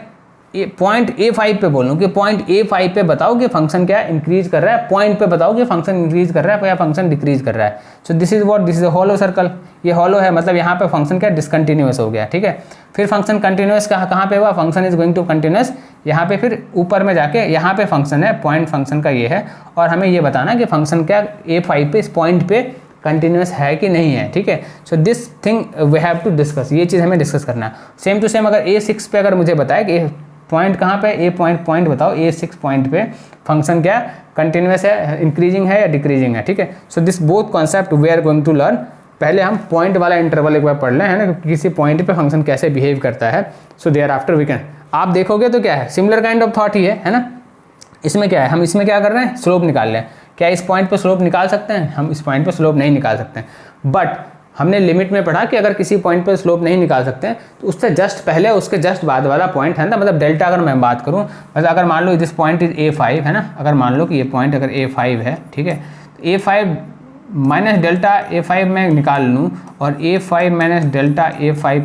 Speaker 1: पॉइंट A5 पे बोलूँ कि पॉइंट A5 पे बताओ कि फंक्शन क्या इंक्रीज कर रहा है, पॉइंट पे बताओ कि फंक्शन इंक्रीज कर रहा है या फंक्शन डिक्रीज कर रहा है। So this is what, this is a hollow circle, ये हॉलो है, मतलब यहाँ पे फंक्शन क्या डिसकंटिन्यूअस हो गया, ठीक है। फिर फंक्शन कंटिन्यूअस कहाँ पे हुआ, function is going to continuous, यहाँ पे फिर ऊपर में जाके यहाँ पे फंक्शन है, पॉइंट फंक्शन का ये है, और हमें ये बताना कि फंक्शन क्या A5 पे इस पॉइंट पे कंटिन्यूअस है कि नहीं है, ठीक है। So this thing we have to discuss, ये चीज़ हमें डिस्कस करना है। सेम टू सेम अगर A6 पे अगर मुझे बताया कि पॉइंट कहाँ पे, ए पॉइंट बताओ, A6 पॉइंट पे फंक्शन क्या कंटिन्यूअस है, इंक्रीजिंग है या डिक्रीजिंग है, ठीक है। So this both concept we are going to learn. पहले हम पॉइंट वाला इंटरवल एक बार पढ़ लें, है ना, किसी पॉइंट पे फंक्शन कैसे बिहेव करता है। So thereafter we can, आप देखोगे तो क्या है, सिमिलर काइंड ऑफ थॉट ही है ना। इसमें क्या है, हम इसमें क्या कर रहे हैं, स्लोप निकाल रहे हैं। क्या इस पॉइंट पे स्लोप निकाल सकते हैं, हम इस पॉइंट पे स्लोप नहीं निकाल सकते हैं, बट हमने लिमिट में पढ़ा कि अगर किसी पॉइंट पर स्लोप नहीं निकाल सकते हैं तो उससे जस्ट पहले उसके जस्ट बाद वाला पॉइंट है ना, मतलब डेल्टा अगर मैं बात करूं, मतलब अगर मान लो दिस पॉइंट इज A5 है ना, अगर मान लो कि ये पॉइंट अगर A5 है, ठीक है, तो A5 माइनस डेल्टा A5 में निकाल लूँ और A5 minus delta A5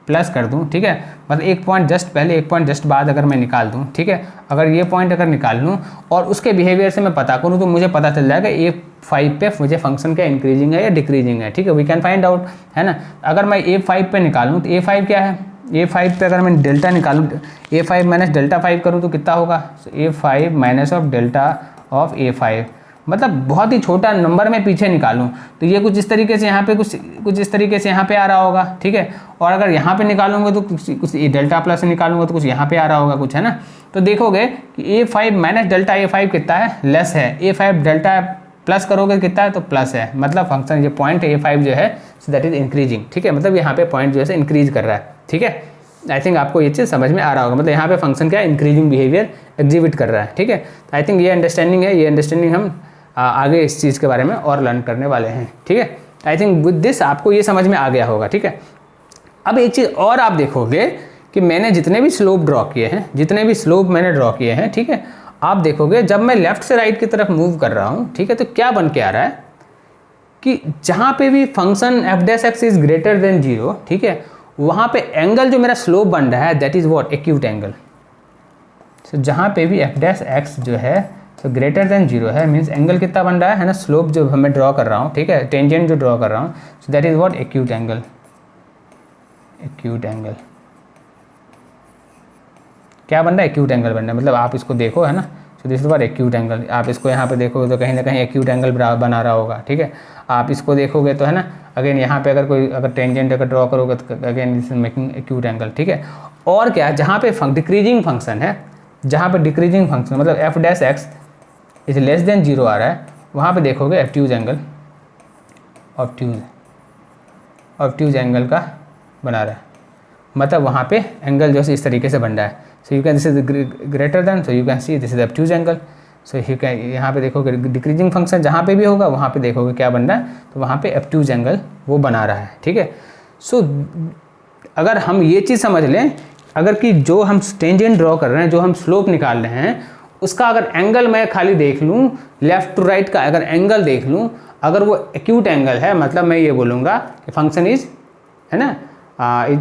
Speaker 1: plus कर दूँ, ठीक है, मतलब एक पॉइंट जस्ट पहले एक पॉइंट जस्ट बाद अगर मैं निकाल दूँ, ठीक है, अगर ये पॉइंट अगर निकाल लूँ और उसके बिहेवियर से मैं पता करूँ तो मुझे पता चल जाएगा A5 पे मुझे फंक्शन क्या इंक्रीजिंग है या डिक्रीजिंग है, ठीक है, वी कैन फाइंड आउट, है ना। अगर मैं A5 पे निकालूँ तो A5 क्या है, A5 पे अगर मैं डेल्टा निकालूँ, A5 माइनस डेल्टा 5 करूँ तो कितना होगा, A5 minus of delta of A5, मतलब बहुत ही छोटा नंबर में पीछे निकालूं तो ये कुछ इस तरीके से यहाँ पे कुछ इस तरीके से यहाँ पे आ रहा होगा, ठीक है। और अगर यहाँ पे निकालूंगा तो कुछ डेल्टा प्लस से निकालूंगा तो कुछ यहाँ पे आ रहा होगा कुछ, है ना। तो देखोगे कि A5 माइनस डेल्टा A5 कितना है, लेस है। A5 डेल्टा प्लस करोगे कितना है, तो प्लस है। मतलब फंक्शन ये पॉइंट A5 जो है सो दैट इज इंक्रीजिंग, ठीक है। मतलब यहाँ पे पॉइंट जो है इंक्रीज कर रहा है, ठीक है। आई थिंक आपको ये चीज़ समझ में आ रहा होगा। मतलब यहाँ पे फंक्शन क्या है, इंक्रीजिंग बिहेवियर एग्जिबिट कर रहा है, ठीक है। तो आई थिंक ये अंडरस्टैंडिंग है, ये अंडरस्टैंडिंग हम आगे इस चीज़ के बारे में और लर्न करने वाले हैं, ठीक है। आई थिंक विद दिस आपको ये समझ में आ गया होगा, ठीक है। अब एक चीज़ और आप देखोगे कि मैंने जितने भी स्लोप ड्रॉ किए हैं, जितने भी स्लोप मैंने ड्रॉ किए हैं, ठीक है, आप देखोगे जब मैं लेफ्ट से राइट की तरफ मूव कर रहा हूँ, ठीक है, तो क्या बन के आ रहा है कि जहाँ पे भी function F dash x is greater than 0, ठीक है, वहाँ पे एंगल जो मेरा स्लोप बन रहा है that is what, acute angle. तो जहाँ पे भी एफ डैश एक्स जो है तो ग्रेटर देन 0 है, मीन्स एंगल कितना बन रहा है ना, स्लोप जो मैं ड्रॉ कर रहा हूँ, ठीक है, टेंजेंट जो ड्रॉ कर रहा हूँ, so that is what, acute angle. Acute angle क्या बन रहा है, एक्यूट एंगल बन रहा है। मतलब आप इसको देखो, है ना, so this is what acute angle. आप इसको यहाँ पे देखोगे तो कहीं ना कहीं एक्यूट एंगल बना रहा होगा, ठीक है। आप इसको देखोगे तो, है ना, अगेन यहाँ पे अगर टेंजेंट अगर ड्रॉ करोगे तो again this is making acute angle, ठीक है। और क्या, जहाँ पे डिक्रीजिंग फंक्शन है, जहाँ पे डिक्रीजिंग फंक्शन मतलब F dash x is less than 0 आ रहा है, वहाँ पे देखोगे ऑब्ट्यूज एंगल, ऑब्ट्यूज एंगल का बना रहा है। मतलब वहाँ पे एंगल जो है इस तरीके से बन रहा है। So you can this is greater then, so you can see this is obtuse angle. So you can यहाँ पे देखोगे डिक्रीजिंग फंक्शन जहाँ पे भी होगा वहाँ पे देखोगे क्या बन रहा है, तो वहाँ पे ऑब्ट्यूज एंगल वो बना रहा है, ठीक है। सो अगर हम ये चीज़ समझ लें, अगर कि जो हम टेंजेंट ड्रॉ कर रहे हैं, जो हम स्लोप निकाल रहे हैं, उसका अगर एंगल मैं खाली देख लूँ, लेफ्ट टू राइट का अगर एंगल देख लूँ, अगर वो एक्यूट एंगल है, मतलब मैं ये बोलूँगा कि फंक्शन इज, है ना,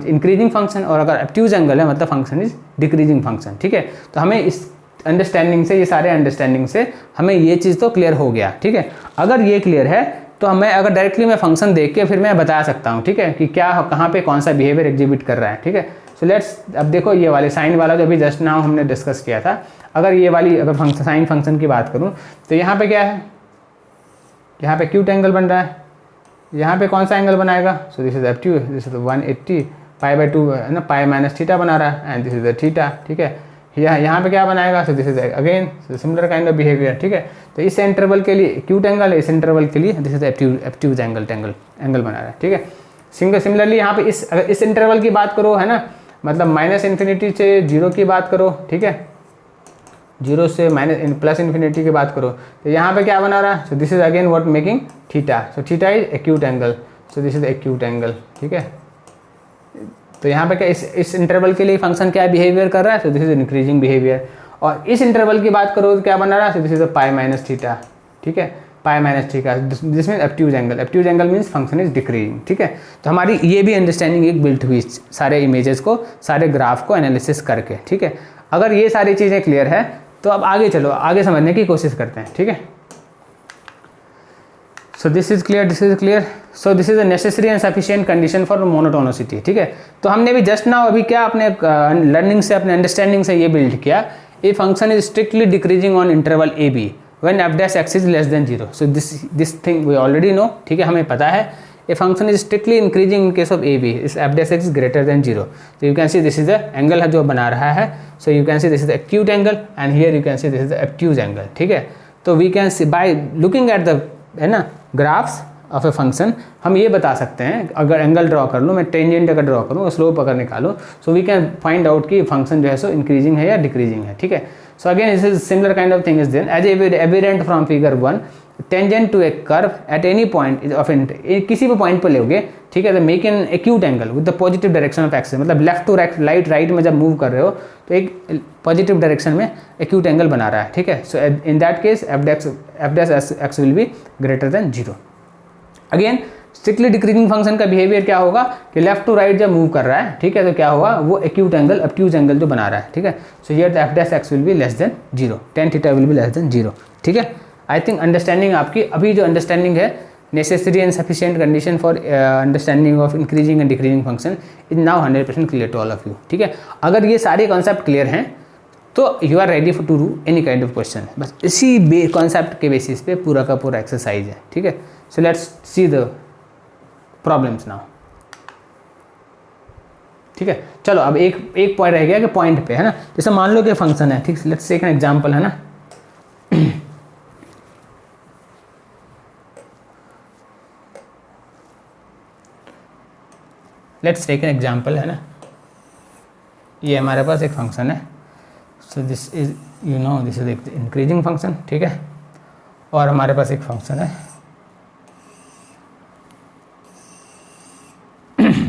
Speaker 1: इंक्रीजिंग फंक्शन। और अगर ऑब्ट्यूज एंगल है मतलब फंक्शन इज डिक्रीजिंग फंक्शन, ठीक है। तो हमें इस अंडरस्टैंडिंग से, ये सारे अंडरस्टैंडिंग से हमें ये चीज़ तो क्लियर हो गया, ठीक है। अगर ये क्लियर है तो मैं अगर डायरेक्टली मैं फंक्शन देख के फिर मैं बता सकता हूँ, ठीक है, कि क्या कहाँ पे कौन सा बिहेवियर एग्जिबिट कर रहा है, ठीक है। सो लेट्स, अब देखो ये वाले साइन वाला जो अभी जस्ट नाउ हमने डिस्कस किया था, अगर ये वाली अगर फंक्शन साइन फंक्शन की बात करूँ तो यहाँ पे क्या है, यहाँ पे एक्यूट एंगल बन रहा है। यहाँ पे कौन सा एंगल बनाएगा, सो this is obtuse, this is 180 π/2 है ना, पाई माइनस थीटा बना रहा है, and this is the theta, ठीक है। यहाँ पे क्या बनाएगा, सो this is again similar kind of behaviour, ठीक है। तो इस इंटरवल के लिए एक्यूट एंगल है, इस इंटरवल के लिए दिस इज ऑब्ट्यूज एंगल बना रहा है, ठीक है। सिमिलरली यहाँ पे इस इंटरवल की बात करो, है ना, मतलब -∞ से 0 की बात करो, ठीक है, 0 से +∞ की बात करो, तो यहाँ पे क्या बना रहा है, so this is again what making theta, so theta is acute angle, so this is acute angle, ठीक है। तो यहाँ पे क्या इस इंटरवल के लिए फंक्शन क्या बिहेवियर कर रहा है, so this is increasing behaviour. और इस इंटरवल की बात करो तो क्या बना रहा है, सो दिस इज π-θ, ठीक है, π-θ, this mean obtuse angle. Obtuse angle means function is decreasing, ठीक है। तो हमारी ये भी अंडरस्टैंडिंग एक बिल्ट हुई सारे इमेजेस को, सारे ग्राफ को एनालिसिस करके, ठीक है। अगर ये सारी चीज़ें क्लियर है तो अब आगे चलो, आगे समझने की कोशिश करते हैं, ठीक है। So this is clear, this is clear. So this is a necessary and sufficient condition for monotonicity, ठीक है। तो हमने भी जस्ट नाउ अभी क्या अपने लर्निंग से, अपने अंडरस्टैंडिंग से ये बिल्ड किया, a function is strictly decreasing on interval a b when f dash x is less than 0। So this thing we already know, ठीक है, हमें पता है। A function is strictly increasing in case of a b, इस f dash x is greater than 0। तो you can see this is the angle जो बना रहा है, so you can see this is the acute angle and here you can see this is the obtuse angle, ठीक है। तो we can see by looking at the, है ना, graphs of a function, हम ये बता सकते हैं, अगर एंगल ड्रॉ कर लूँ मैं, टेंजेंट अगर ड्रॉ करूँ, स्लोप अगर निकालूँ, so we can find out कि फंक्शन जो है सो इंक्रीजिंग है या डिक्रीजिंग है, ठीक है। So again this is similar kind of thing is there as evident from figure 1, tangent to a curve at any point of किसी भी पॉइंट पर लोगे, ठीक है, तो make an acute angle with the positive direction of axis, मतलब left to right में जब मूव कर रहे हो तो एक पॉजिटिव डायरेक्शन में एक्यूट एंगल बना रहा है, ठीक है। So in that case F dash x will be greater than 0। Again strictly decreasing function का बिहेवियर क्या होगा कि लेफ्ट टू राइट जब मूव कर रहा है, ठीक है, तो क्या होगा, वो एक्यूट एंगल, ऑब्ट्यूज एंगल जो बना रहा है, ठीक है। So here the F dash x will be less than 0, tan theta will be less than 0, ठीक है। आई थिंक अंडरस्टैंडिंग आपकी अभी जो अंडरस्टैंडिंग है, necessary and sufficient condition for understanding of increasing and decreasing function is now 100% clear to all of you, ठीक है। अगर ये सारे कॉन्सेप्ट क्लियर हैं तो you are ready to do any kind of question. बस इसी कॉन्सेप्ट के बेसिस पे पूरा का पूरा एक्सरसाइज है, ठीक है। So let's see the problems now, ठीक है। चलो अब एक पॉइंट रह गया कि पॉइंट पे, है ना। जैसे मान लो कि फंक्शन है, ठीक, लेट्स टेक एन एग्जांपल, है ना। लेट्स टेक एन एग्जांपल, है ना। ये हमारे पास एक फंक्शन है, so this is you know this is एक इंक्रीजिंग फंक्शन, ठीक है। और हमारे पास एक फंक्शन है,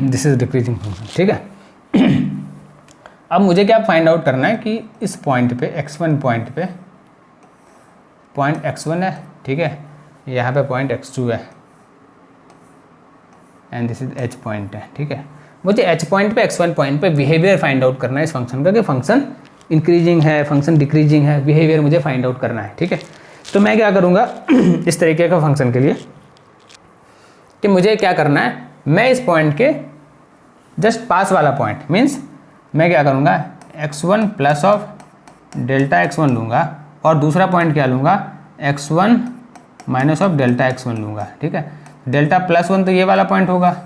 Speaker 1: दिस इज डिक्रीजिंग फंक्शन, ठीक है। अब मुझे क्या फाइंड आउट करना है कि इस पॉइंट पे x1 पॉइंट पे पॉइंट x1 है, ठीक है, यहाँ पे पॉइंट x2 है and this is h point है, ठीक है। मुझे h पॉइंट पे x1 पॉइंट पे बिहेवियर फाइंड आउट करना है इस फंक्शन का, कि फंक्शन इंक्रीजिंग है, फंक्शन डिक्रीजिंग है, बिहेवियर मुझे फाइंड आउट करना है, ठीक है। तो मैं क्या करूँगा इस तरीके का फंक्शन के लिए कि मुझे क्या करना है, मैं इस पॉइंट के जस्ट पास वाला पॉइंट मीन्स मैं क्या करूँगा x1 plus of delta x1 लूँगा और दूसरा पॉइंट क्या लूँगा x1 minus of delta x1 लूँगा, ठीक है। डेल्टा प्लस 1 तो ये वाला पॉइंट होगा,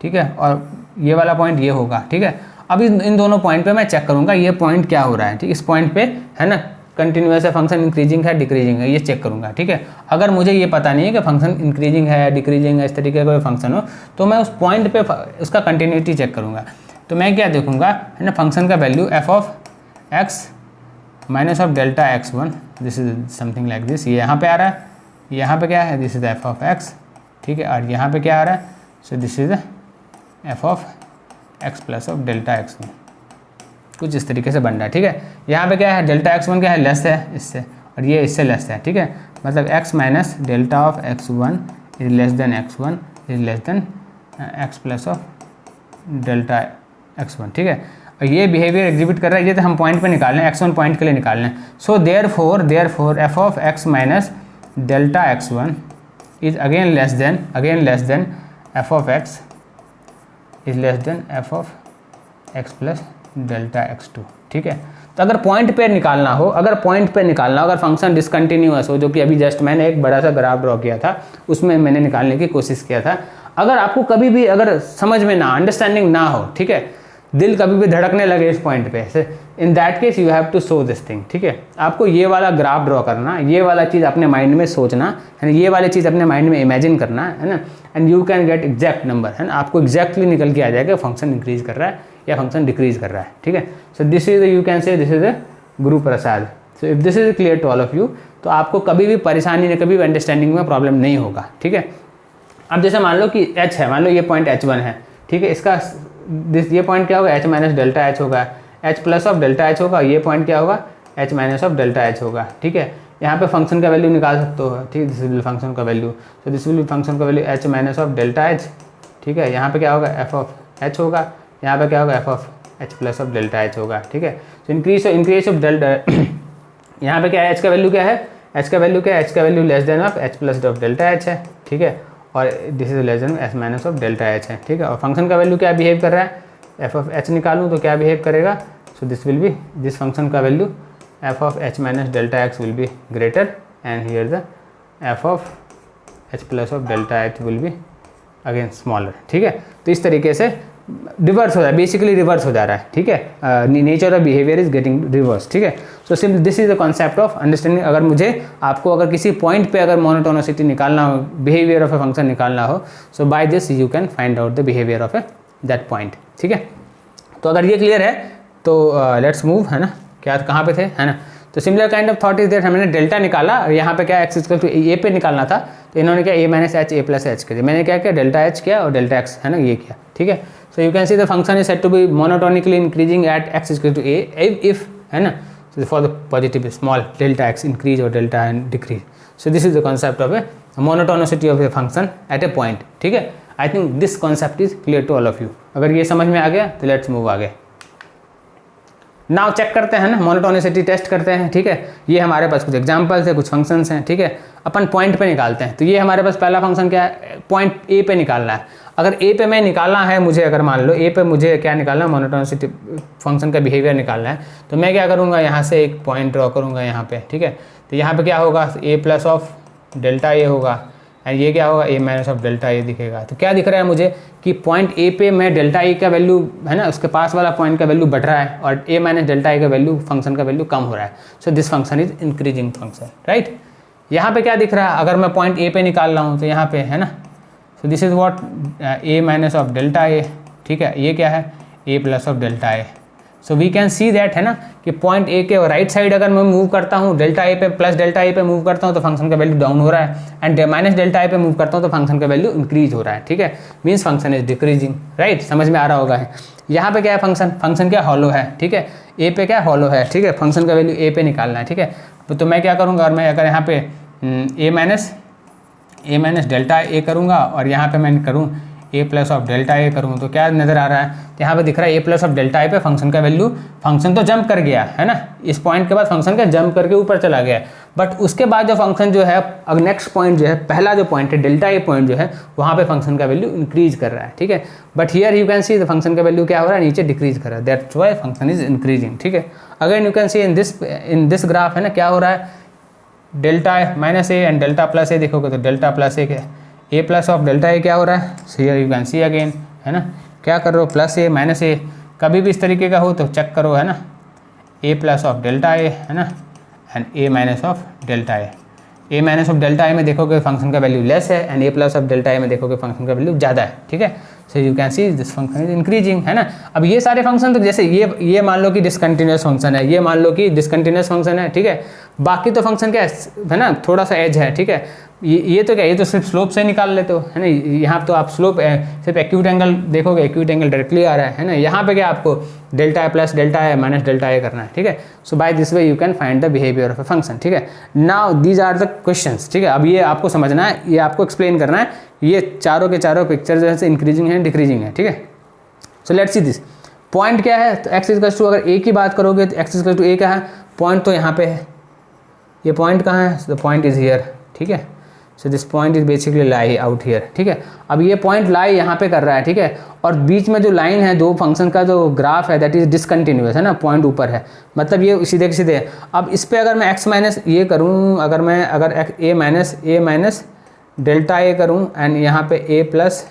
Speaker 1: ठीक है, और ये वाला पॉइंट ये होगा, ठीक है। अब इन दोनों पॉइंट पे मैं चेक करूँगा ये पॉइंट क्या हो रहा है, ठीक। इस पॉइंट पे, है ना, कंटिन्यूस है, फंक्शन इंक्रीजिंग है, डिक्रीजिंग है, ये चेक करूँगा, ठीक है। अगर मुझे ये पता नहीं है कि फंक्शन इंक्रीजिंग है, डिक्रीजिंग है, इस तरीके का कोई फंक्शन हो, तो मैं उस पॉइंट पे उसका कंटिन्यूटी चेक करूँगा। तो मैं क्या देखूँगा, है ना, फंक्शन का value f of x minus of delta x1, this is something like this, ये यहाँ पे आ रहा है, यहाँ पे क्या है, this is f of x, ठीक है, और यहाँ पे क्या आ रहा है, so this is f of x plus of delta x1, कुछ इस तरीके से बन रहा है, ठीक है। यहाँ पे क्या है, डेल्टा x1 क्या है, लेस है इससे, और ये इससे लेस है, ठीक है। मतलब x minus delta of x1 is less then x1 is less then x plus of delta x1, ठीक है। और ये बिहेवियर एग्जिबिट कर रहा है, ये तो हम पॉइंट पे निकाल लें, x1 पॉइंट के लिए निकाल लें। So therefore f of x minus delta x1 is again less than f of x is less then f of x plus delta x2, ठीक है। तो अगर पॉइंट पे निकालना हो, अगर फंक्शन डिसकंटिन्यूअस हो, जो कि अभी जस्ट मैंने एक बड़ा सा ग्राफ ड्रॉ किया था, उसमें मैंने निकालने की कोशिश किया था। अगर आपको कभी भी अगर समझ में ना, अंडरस्टैंडिंग ना हो, ठीक है, दिल कभी भी धड़कने लगे इस पॉइंट पे, in that case you have to show this thing, ठीक है। आपको ये वाला ग्राफ ड्रॉ करना, ये वाला चीज़ अपने माइंड में सोचना, है ना, ये वाली चीज़ अपने माइंड में इमेजिन करना, है ना, and you can get exact number, है ना। आपको एग्जैक्टली निकल के आ जाएगा फंक्शन इंक्रीज कर रहा है या फंक्शन डिक्रीज कर रहा है, ठीक है। So this is you can say this is Guru Prasad. So if this is clear to all of you, तो आपको कभी भी परेशानी नहीं, कभी भी अंडरस्टैंडिंग में प्रॉब्लम नहीं होगा, ठीक है। अब जैसे मान लो कि h है, मान लो ये पॉइंट h1 है, ठीक है, इसका ये पॉइंट क्या होगा, h माइनस डेल्टा h होगा, h plus of delta h होगा, ये पॉइंट क्या होगा, h minus of delta h होगा, ठीक है। यहाँ पे फंक्शन का वैल्यू निकाल सकते हो, ठीक, दिस विल फंक्शन का value, so this will function का value h minus of delta h, ठीक है। यहाँ पे क्या होगा, f ऑफ h होगा, यहाँ पे क्या होगा, f of h plus of delta h होगा, ठीक है। सो इंक्रीज ऑफ डेल्टा यहाँ पे क्या है, h का वैल्यू क्या है, h का value less than of h plus of delta h है, ठीक है, और this is less then h minus of delta h है, ठीक है। और फंक्शन का वैल्यू क्या बिहेव कर रहा है, f ऑफ h निकालूँ तो क्या बिहेव करेगा, so this will be, this function का value f of h minus delta x will be greater and here the f of h plus of delta h will be again smaller, ठीक है। तो इस तरीके से reverse हो रहा है, बेसिकली रिवर्स हो जा रहा है, ठीक है। Nature of behaviour is getting reverse, ठीक है। So simple this is the concept of understanding. अगर मुझे आपको अगर किसी पॉइंट पे अगर मोनोटोनिसिटी निकालना हो, बिहेवियर ऑफ ए फंक्शन निकालना हो, so by this you can find out the behaviour of a that point, ठीक है। तो अगर ये क्लियर है तो लेट्स मूव, है ना, क्या कहाँ पे थे, है ना। तो similar kind of thought is that हमने डेल्टा निकाला और यहाँ पे क्या x इक्वल टू ए पे निकालना था, तो इन्होंने क्या a minus h a plus h किया, मैंने क्या किया, डेल्टा h किया और डेल्टा x, है ना, ये किया, ठीक है। So you can see the function is said to be monotonically increasing at x equal to a if, है ना, so for the positive small delta x increase or delta and decrease. So this is the concept of a monotonicity of a function at a point, ठीक है। I think this concept is clear to all of you. अगर ये समझ में आ गया तो let's move आगे। Now check करते हैं ना, मोनोटोनिसिटी टेस्ट करते हैं, ठीक है। ये हमारे पास कुछ एग्जांपल्स है, कुछ फंक्शंस हैं, ठीक है। अपन पॉइंट पे निकालते हैं। तो ये हमारे पास पहला फंक्शन क्या है, पॉइंट ए पे निकालना है। अगर ए पे मैं निकालना है मुझे, अगर मान लो ए पे मुझे क्या निकालना है, मोनोटोनिसिटी फंक्शन का बिहेवियर निकालना है, तो मैं क्या करूँगा, यहाँ से एक पॉइंट ड्रॉ करूँगा यहाँ पे, ठीक है। तो यहाँ पे क्या होगा, ए प्लस ऑफ डेल्टा ए होगा, एंड ये क्या होगा, ए माइनस ऑफ डेल्टा ए दिखेगा। तो क्या दिख रहा है मुझे कि पॉइंट ए पे मैं डेल्टा ए का वैल्यू है ना, उसके पास वाला पॉइंट का वैल्यू बढ़ रहा है, और ए माइनस डेल्टा ए का वैल्यू, फंक्शन का वैल्यू कम हो रहा है। So this function is increasing function, right. यहाँ पे क्या दिख रहा है, अगर मैं पॉइंट ए पे निकाल रहा हूँ तो यहाँ पे है ना, so this is what a minus of delta a, ठीक है। ये क्या है, a plus of delta a. So we can see that है ना कि पॉइंट ए के राइट साइड अगर मैं मूव करता हूँ, डेल्टा ए पे प्लस डेल्टा ए पे मूव करता हूँ तो फंक्शन का वैल्यू डाउन हो रहा है, एंड माइनस डेल्टा ए पे मूव करता हूँ तो फंक्शन का वैल्यू इंक्रीज हो रहा है, ठीक है। Means function is decreasing, right. समझ में आ रहा होगा है। यहाँ पे क्या है, फंक्शन क्या हॉलो है, ठीक है। ए पे क्या हॉलो है, ठीक है। फंक्शन का वैल्यू ए पे निकालना है, ठीक है। तो मैं क्या करूँगा, और मैं अगर यहाँ पे ए माइनस डेल्टा ए करूँगा, और यहाँ पे मैं करूँ ए प्लस ऑफ डेल्टा ए करूँ, तो क्या नज़र आ रहा है, तो यहाँ पे दिख रहा है ए प्लस ऑफ डेल्टा ए पे फंक्शन का वैल्यू, फंक्शन तो जंप कर गया है ना, इस पॉइंट के बाद फंक्शन का जंप करके ऊपर चला गया, बट उसके बाद जो फंक्शन जो है, अब नेक्स्ट पॉइंट जो है, पहला जो पॉइंट है डेल्टा ए पॉइंट जो है, वहाँ पे फंक्शन का वैल्यू इंक्रीज कर रहा है, ठीक है। But here you can see the function का वैल्यू क्या हो रहा है, नीचे डिक्रीज कर रहा है, that's why function is increasing, ठीक है। Again you can see in this graph है ना, क्या हो रहा है, delta minus a and delta plus a देखोगे तो delta plus a plus of delta a क्या हो रहा है, so here you can see again है ना, क्या कर रहे हो, प्लस ए माइनस ए, कभी भी इस तरीके का हो तो चेक करो है ना, a plus of delta a है ना, and a minus of delta a minus of delta a में देखोगे फंक्शन का वैल्यू लेस है, and a plus of delta a में देखोगे फंक्शन का वैल्यू ज़्यादा है, ठीक है। So you can see this function is increasing, है ना। अब ये सारे फंक्शन तो जैसे ये मान लो कि डिसकंटिन्यूस फंक्शन है, ये मान लो कि डिसकंटिन्यूस फंक्शन है, ठीक है। बाकी तो फंक्शन क्या है ना, थोड़ा सा एज है, ठीक है। ये तो क्या, ये तो सिर्फ स्लोप से निकाल लेते हो है ना, यहाँ तो आप स्लोप सिर्फ एक्यूट एंगल देखोगे, एक्यूट एंगल डायरेक्टली आ रहा है ना। यहाँ पे क्या आपको delta a plus delta a minus delta a करना है, ठीक है। So by this way you can find the behaviour of a function, ठीक है। Now these are the questions, ठीक है। अब ये आपको समझना है, ये आपको एक्सप्लेन करना है, ये चारों के चारों पिक्चर जो है इंक्रीजिंग है, डिक्रीजिंग है, ठीक है। So let's see this point क्या है, तो एक्स इक्वल टू, अगर ए की बात करोगे तो एक्स इक्वल टू ए क्या है, पॉइंट तो यहाँ पे है, ये पॉइंट कहाँ है, द पॉइंट इज हियर, ठीक है। So this point is basically lie out here, ठीक है। अब ये पॉइंट लाई यहाँ पे कर रहा है, ठीक है। और बीच में जो लाइन है, दो फंक्शन का जो ग्राफ है दैट इज डिसकंटिन्यूअस है ना, पॉइंट ऊपर है, मतलब ये सीधे सीधे है। अब इस पर अगर मैं एक्स माइनस ये करूँ, अगर ए माइनस डेल्टा ए करूँ, एंड यहाँ पे ए प्लस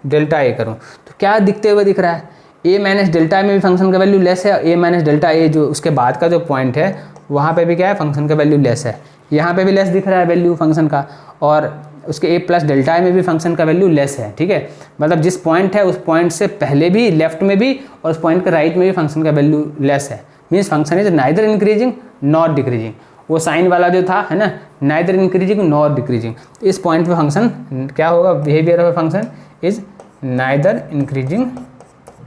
Speaker 1: डेल्टा ए करूँ, तो क्या दिखते हुए दिख रहा है, ए माइनस डेल्टा में भी फंक्शन का वैल्यू लेस है, ए माइनस डेल्टा ए जो उसके बाद का जो पॉइंट है वहाँ पे भी क्या है, फंक्शन का वैल्यू लेस है। यहाँ पे भी लेस दिख रहा है वैल्यू फंक्शन का, और उसके ए प्लस डेल्टा में भी फंक्शन का वैल्यू लेस है, ठीक है। मतलब जिस पॉइंट है उस पॉइंट से पहले भी, लेफ्ट में भी, और उस पॉइंट के राइट में भी फंक्शन का वैल्यू लेस है। Means function is neither increasing not decreasing. वो साइन वाला जो था है ना, नाइदर इंक्रीजिंग नॉट डिक्रीजिंग, इस पॉइंट पे फंक्शन क्या होगा, behaviour of function is neither increasing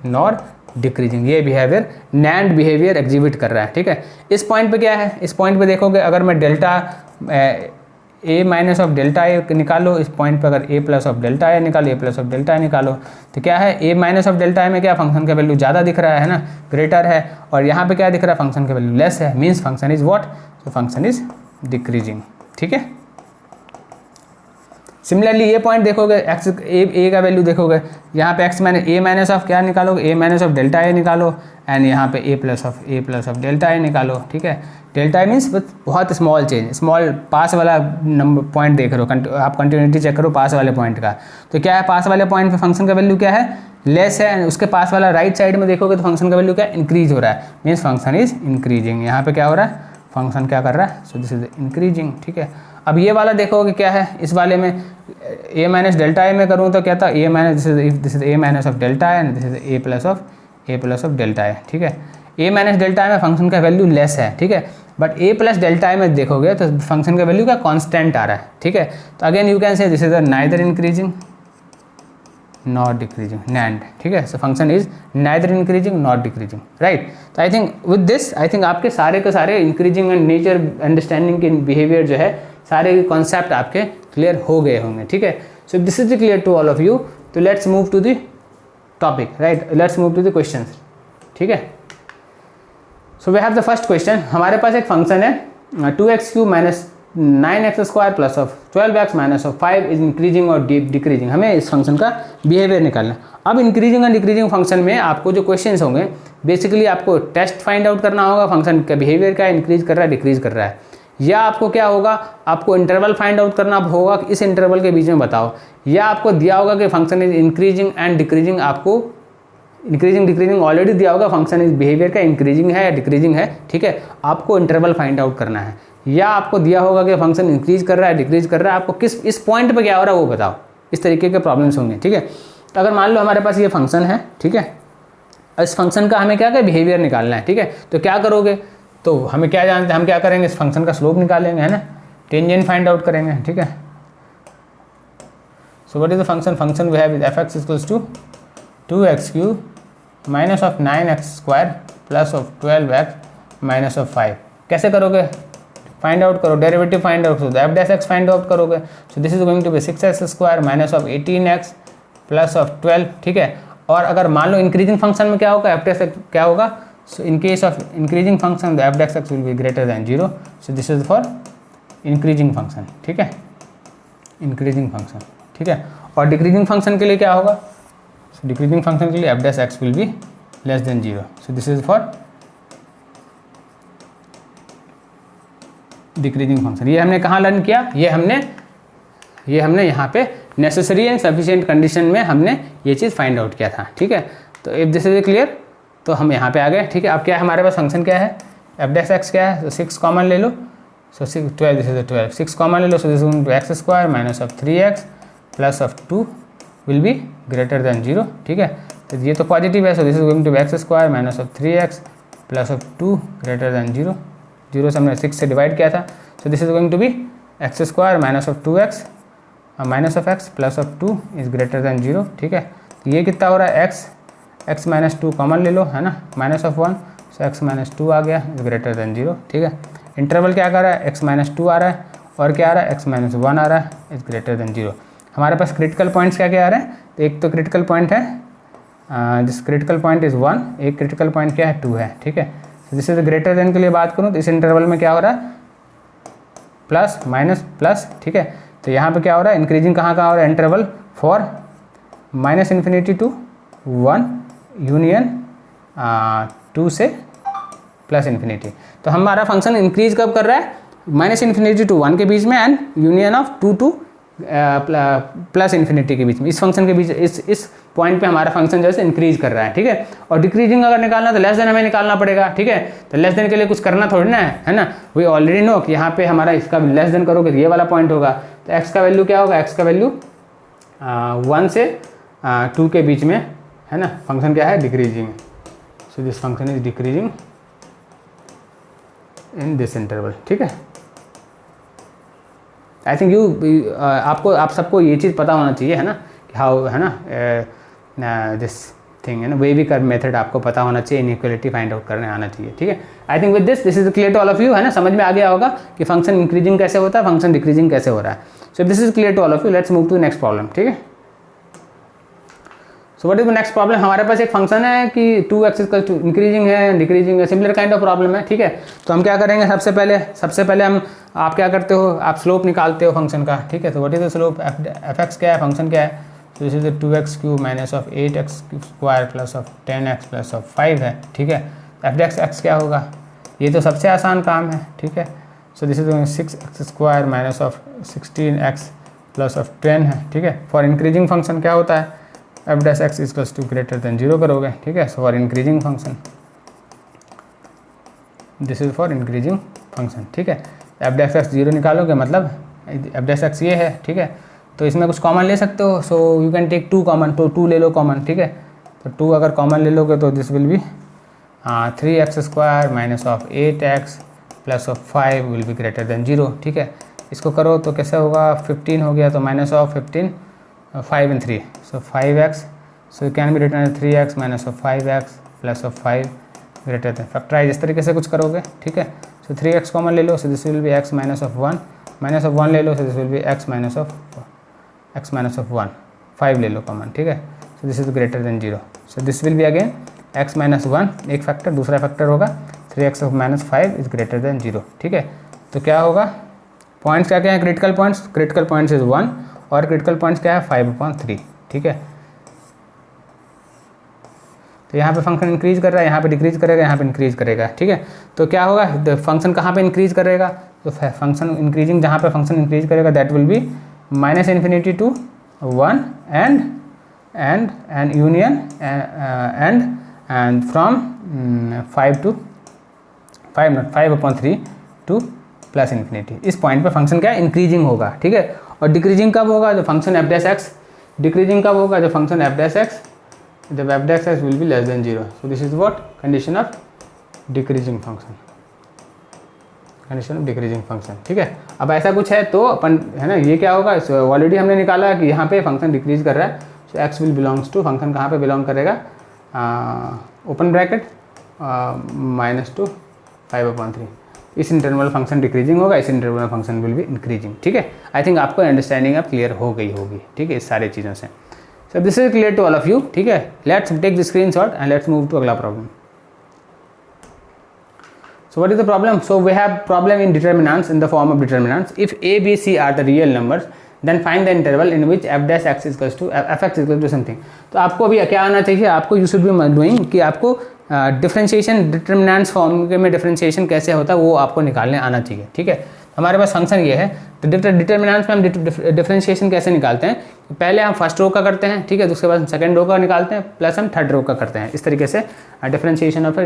Speaker 1: not decreasing. ये बिहेवियर नैंड बिहेवियर एग्जिबिट कर रहा है, ठीक है। इस पॉइंट पे क्या है, इस पॉइंट पे देखोगे अगर मैं delta a minus of delta a निकालो, इस पॉइंट पे अगर a plus of delta a निकालो, a plus of delta a निकालो, तो क्या है, a minus of delta a में क्या फंक्शन का वैल्यू ज़्यादा दिख रहा है ना, ग्रेटर है, और यहाँ पे क्या दिख रहा है, फंक्शन का वैल्यू लेस है। मीन्स फंक्शन इज व्हाट, तो फंक्शन इज डिक्रीजिंग, ठीक है। सिमिलरली ये पॉइंट देखोगे, एक्स ए का वैल्यू देखोगे, यहाँ पे x minus A minus of क्या निकालोगे, ए माइनस ऑफ डेल्टा ए निकालो, एंड यहाँ पे ए प्लस ऑफ डेल्टा ए निकालो, ठीक है। डेल्टा ए मीन्स बहुत स्मॉल चेंज, स्मॉल पास वाला नंबर पॉइंट देख रहे हो, आप कंटिन्यूटी चेक करो पास वाले पॉइंट का, तो क्या है, पास वाले पॉइंट पे फंक्शन का वैल्यू क्या है, लेस है, एंड उसके पास वाला राइट साइड में देखोगे तो फंक्शन का वैल्यू क्या इंक्रीज हो रहा है। Means function is increasing. यहाँ पे क्या हो रहा है, फंक्शन क्या कर रहा है, सो दिस इज इंक्रीजिंग, ठीक है। अब ये वाला देखोगे क्या है, इस वाले में ए माइनस डेल्टा ए में करूँ तो क्या था, a minus this is a minus of delta a, this is a plus of delta a, ठीक है। ए माइनस डेल्टा ए में फंक्शन का वैल्यू लेस है, ठीक है। But A plus delta a में देखोगे तो फंक्शन का वैल्यू का कांस्टेंट आ रहा है, ठीक है। तो again you can say this is neither increasing not decreasing, नैंड, ठीक है। So function is neither increasing not decreasing, right. तो I think with this, I think आपके सारे के सारे इंक्रीजिंग एंड नेचर अंडरस्टैंडिंग के बिहेवियर जो है, सारे कॉन्सेप्ट आपके क्लियर हो गए होंगे, ठीक है। So this is clear to all of you. तो let's move to the topic, right, let's move to the questions, ठीक है। So we have the first question, हमारे पास एक फंक्शन है 2x³ minus 9x² plus of 12x minus of 5 is increasing और decreasing. हमें इस फंक्शन का बिहेवियर निकालना है। अब इंक्रीजिंग और डिक्रीजिंग फंक्शन में आपको जो क्वेश्चंस होंगे, बेसिकली आपको टेस्ट फाइंड आउट करना होगा, फंक्शन का बिहेवियर क्या है, इंक्रीज कर रहा है डिक्रीज कर रहा है, या आपको क्या होगा, आपको इंटरवल फाइंड आउट करना होगा कि इस इंटरवल के बीच में बताओ, या आपको दिया होगा कि function is increasing and decreasing. आपको इंक्रीजिंग डिक्रीजिंग ऑलरेडी दिया होगा, फंक्शन इज बिहेवियर का इंक्रीजिंग है या डिक्रीजिंग है, ठीक है। आपको इंटरवल फाइंड आउट करना है, या आपको दिया होगा कि फंक्शन इंक्रीज कर रहा है डिक्रीज कर रहा है, आपको किस इस पॉइंट पे क्या हो रहा है वो बताओ। इस तरीके के प्रॉब्लम्स होंगे, ठीक है। अगर मान लो हमारे पास ये फंक्शन है, ठीक है, इस फंक्शन का हमें क्या बिहेवियर निकालना है, ठीक है। तो क्या करोगे, तो हमें क्या जानते हैं, हम क्या करेंगे, इस फंक्शन का स्लोप निकालेंगे, है ना, टेंजेंट फाइंड आउट करेंगे, ठीक है। So what is the function we have f(x) equals to 2x³ minus of 9x² plus of 12x minus of 5। कैसे करोगे, फाइंड आउट करो, डेरिवेटिव फाइंड आउट करो, f(x) फाइंड आउट करोगे। So this is going to be 6x² minus of 18x plus of 12, ठीक है। और अगर मान लो इंक्रीजिंग फंक्शन में क्या होगा, f(x) क्या होगा, so in case of increasing function the f(x) will be greater than 0। So this is for increasing function, ठीक है, इंक्रीजिंग फंक्शन, ठीक है। और डिक्रीजिंग फंक्शन के लिए क्या होगा, सो डिक्रीजिंग फंक्शन के लिए f(x) will be less than 0। So this is for decreasing function. ये हमने कहाँ लर्न किया, ये हमने यहाँ पे नेसेसरी एंड सफिशिएंट कंडीशन में हमने ये चीज़ फाइंड आउट किया था, ठीक है। तो इफ दिस इज क्लियर, तो हम यहाँ पे आ गए, ठीक है। अब क्या है हमारे पास फंक्शन क्या है, f(x) क्या है, तो 6 कॉमन ले लो, सो 6 12 दिस इज 12, 6 कॉमन ले लो, so this is x² minus of 3x plus of 2 will be greater than 0, ठीक है। तो ये तो पॉजिटिव है, so this is going to be x² minus of 3x plus of 2 greater than 0। 0 से हमने 6 से डिवाइड किया था, so this is going to be x² minus of 2x minus of x plus of 2 is greater than 0, ठीक है। तो ये कितना हो रहा है, x माइनस 2 कॉमन ले लो, है ना, minus of 1, so x minus 2 आ गया, इज ग्रेटर दैन 0, ठीक है। इंटरवल क्या कर रहा है, x माइनस 2 आ रहा है, और क्या आ रहा है, x माइनस 1 आ रहा है, इज ग्रेटर दैन 0। हमारे पास क्रिटिकल पॉइंट्स क्या क्या आ रहे हैं, तो एक तो क्रिटिकल पॉइंट है, दिस क्रिटिकल पॉइंट इज़ 1, एक क्रिटिकल पॉइंट क्या है, 2 है, ठीक है। दिस इज ग्रेटर देन के लिए बात करूँ तो इस इंटरवल में क्या हो रहा है, प्लस माइनस प्लस, ठीक है। तो यहाँ पे क्या हो रहा है, इंक्रीजिंग कहाँ हो रहा है, इंटरवल फॉर -∞ to 1 यूनियन 2 से +∞। तो हमारा फंक्शन इंक्रीज कब कर रहा है, -∞ to 1 के बीच में एंड यूनियन ऑफ 2 to +∞ के बीच में, इस फंक्शन के बीच, इस पॉइंट पे हमारा फंक्शन जैसे इंक्रीज कर रहा है, ठीक है। और डिक्रीजिंग अगर निकालना तो लेस देन हमें निकालना पड़ेगा, ठीक है। तो लेस देन के लिए कुछ करना थोड़ी ना है ना, वी ऑलरेडी नो कि यहाँ पे हमारा इसका लेस देन करोगे तो ये वाला पॉइंट होगा। तो x का वैल्यू क्या होगा, x का वैल्यू 1 से 2 के बीच में, है ना, फंक्शन क्या है, decreasing. So this function is decreasing in this interval, ठीक है। आई थिंक आप सबको ये चीज़ पता होना चाहिए, है ना, हाउ, है ना, दिस थिंग, है ना, वे भी कर मेथड आपको पता होना चाहिए, इनइक्वालिटी फाइंड आउट करने आना चाहिए, ठीक है। I think with this is clear to all of you, है ना, समझ में आ गया होगा कि फंक्शन इंक्रीजिंग कैसे होता है, फंक्शन डिक्रीजिंग कैसे हो रहा है। So this is clear to all of you, let's move to next problem, ठीक है। So what is the next problem, हमारे पास एक फंक्शन है कि 2x इक्वल टू इंक्रीजिंग है, डिक्रीजिंग है, सिमिलर काइंड ऑफ प्रॉब्लम है, ठीक है। तो हम क्या करेंगे, सबसे पहले हम, आप क्या करते हो, आप स्लोप निकालते हो फंक्शन का, ठीक है। तो what is the slope, f(x) क्या है, फंक्शन क्या है, तो this is 2x³ minus of 8x² plus of 10x plus of 5 है, ठीक है। f(x) क्या होगा, ये तो सबसे आसान काम है, ठीक है। So this is 6x² minus of 16x plus of 10 है, ठीक है। फॉर इंक्रीजिंग फंक्शन क्या होता है, f(x) equals to greater than 0 करोगे, ठीक है। So for increasing function, this is for increasing function, ठीक है। f(x) 0 निकालोगे, मतलब f(x) ये है, ठीक है। तो इसमें कुछ कॉमन ले सकते हो, so you can take 2 common, तो 2 ले लो कॉमन, ठीक है। तो 2 अगर कॉमन ले लोगे तो this will B 3x² minus of 8x plus of 5 will be greater than 0, ठीक है। इसको करो तो कैसे होगा, 15 हो गया, तो minus of 15, 5 and 3, so 5x, so it can be written as 3x minus of 5x plus of 5 greater than, factorise इस तरीके से कुछ करोगे, ठीक है। सो 3x कॉमन ले लो, so this will be x minus of 1, minus of 1 ले लो, so this will be x minus of 1, 5 ले लो कॉमन, ठीक है। So this is greater than 0, so this will be again x minus 1 एक factor, दूसरा फैक्टर होगा 3x of -5 is greater than 0, ठीक है। तो क्या होगा, पॉइंट्स क्या क्या हैं, क्रिटिकल पॉइंट्स इज़ 1 और क्रिटिकल पॉइंट्स क्या है 5/3, ठीक है। तो यहाँ पे फंक्शन इंक्रीज कर रहा है, यहाँ पे डिक्रीज करेगा, यहाँ पे इंक्रीज करेगा, ठीक है। तो क्या होगा, फंक्शन कहाँ पे इंक्रीज करेगा, तो फंक्शन इंक्रीजिंग जहाँ पे फंक्शन इंक्रीज करेगा that will B -∞ to 1 and union and from 5/3 to +∞। इस पॉइंट पे फंक्शन क्या इंक्रीजिंग होगा, ठीक है। और डिक्रीजिंग कब होगा, जो फंक्शन f'(x), डिक्रीजिंग कब होगा, जो फंक्शन f'(x), जब f'(x) will be less than 0। so this is what condition of decreasing function, ठीक है। अब ऐसा कुछ है तो अपन है ना, ये क्या होगा, ऑलरेडी हमने निकाला कि यहाँ पे फंक्शन डिक्रीज कर रहा है, so x will belongs to, function कहाँ पे बिलोंग करेगा, ओपन ब्रैकेट -2 5/3। इस इंटरवल फंक्शन डिक्रीजिंग होगा, इस interval function will be increasing, ठीक है। आई थिंक आपको अंडरस्टैंडिंग अब क्लियर हो गई होगी, ठीक है, इस सारे चीज़ों से। So this is clear to all of you, ठीक है। Let's take the screenshot and let's move to अगला problem. So what is the problem? So we have problem in determinants in the form of determinants. If a, b, c are the real numbers, then find the interval in which f'(x) is equals to f(x) is equal to something। तो आपको अभी क्या आना चाहिए, आपको you should be doing कि आपको differentiation determinants form में डिफरेंशिएशन कैसे होता है वो आपको निकालने आना चाहिए, ठीक है। हमारे पास फंक्शन ये है, तो डिटर्मिनेंट्स में हम डिफरेंशिएशन कैसे निकालते हैं, पहले हम फर्स्ट रो का करते हैं, ठीक है, तो उसके बाद हम सेकंड रो का निकालते हैं, प्लस हम थर्ड रो का करते हैं। इस तरीके से डिफरेंशिएशन ऑफ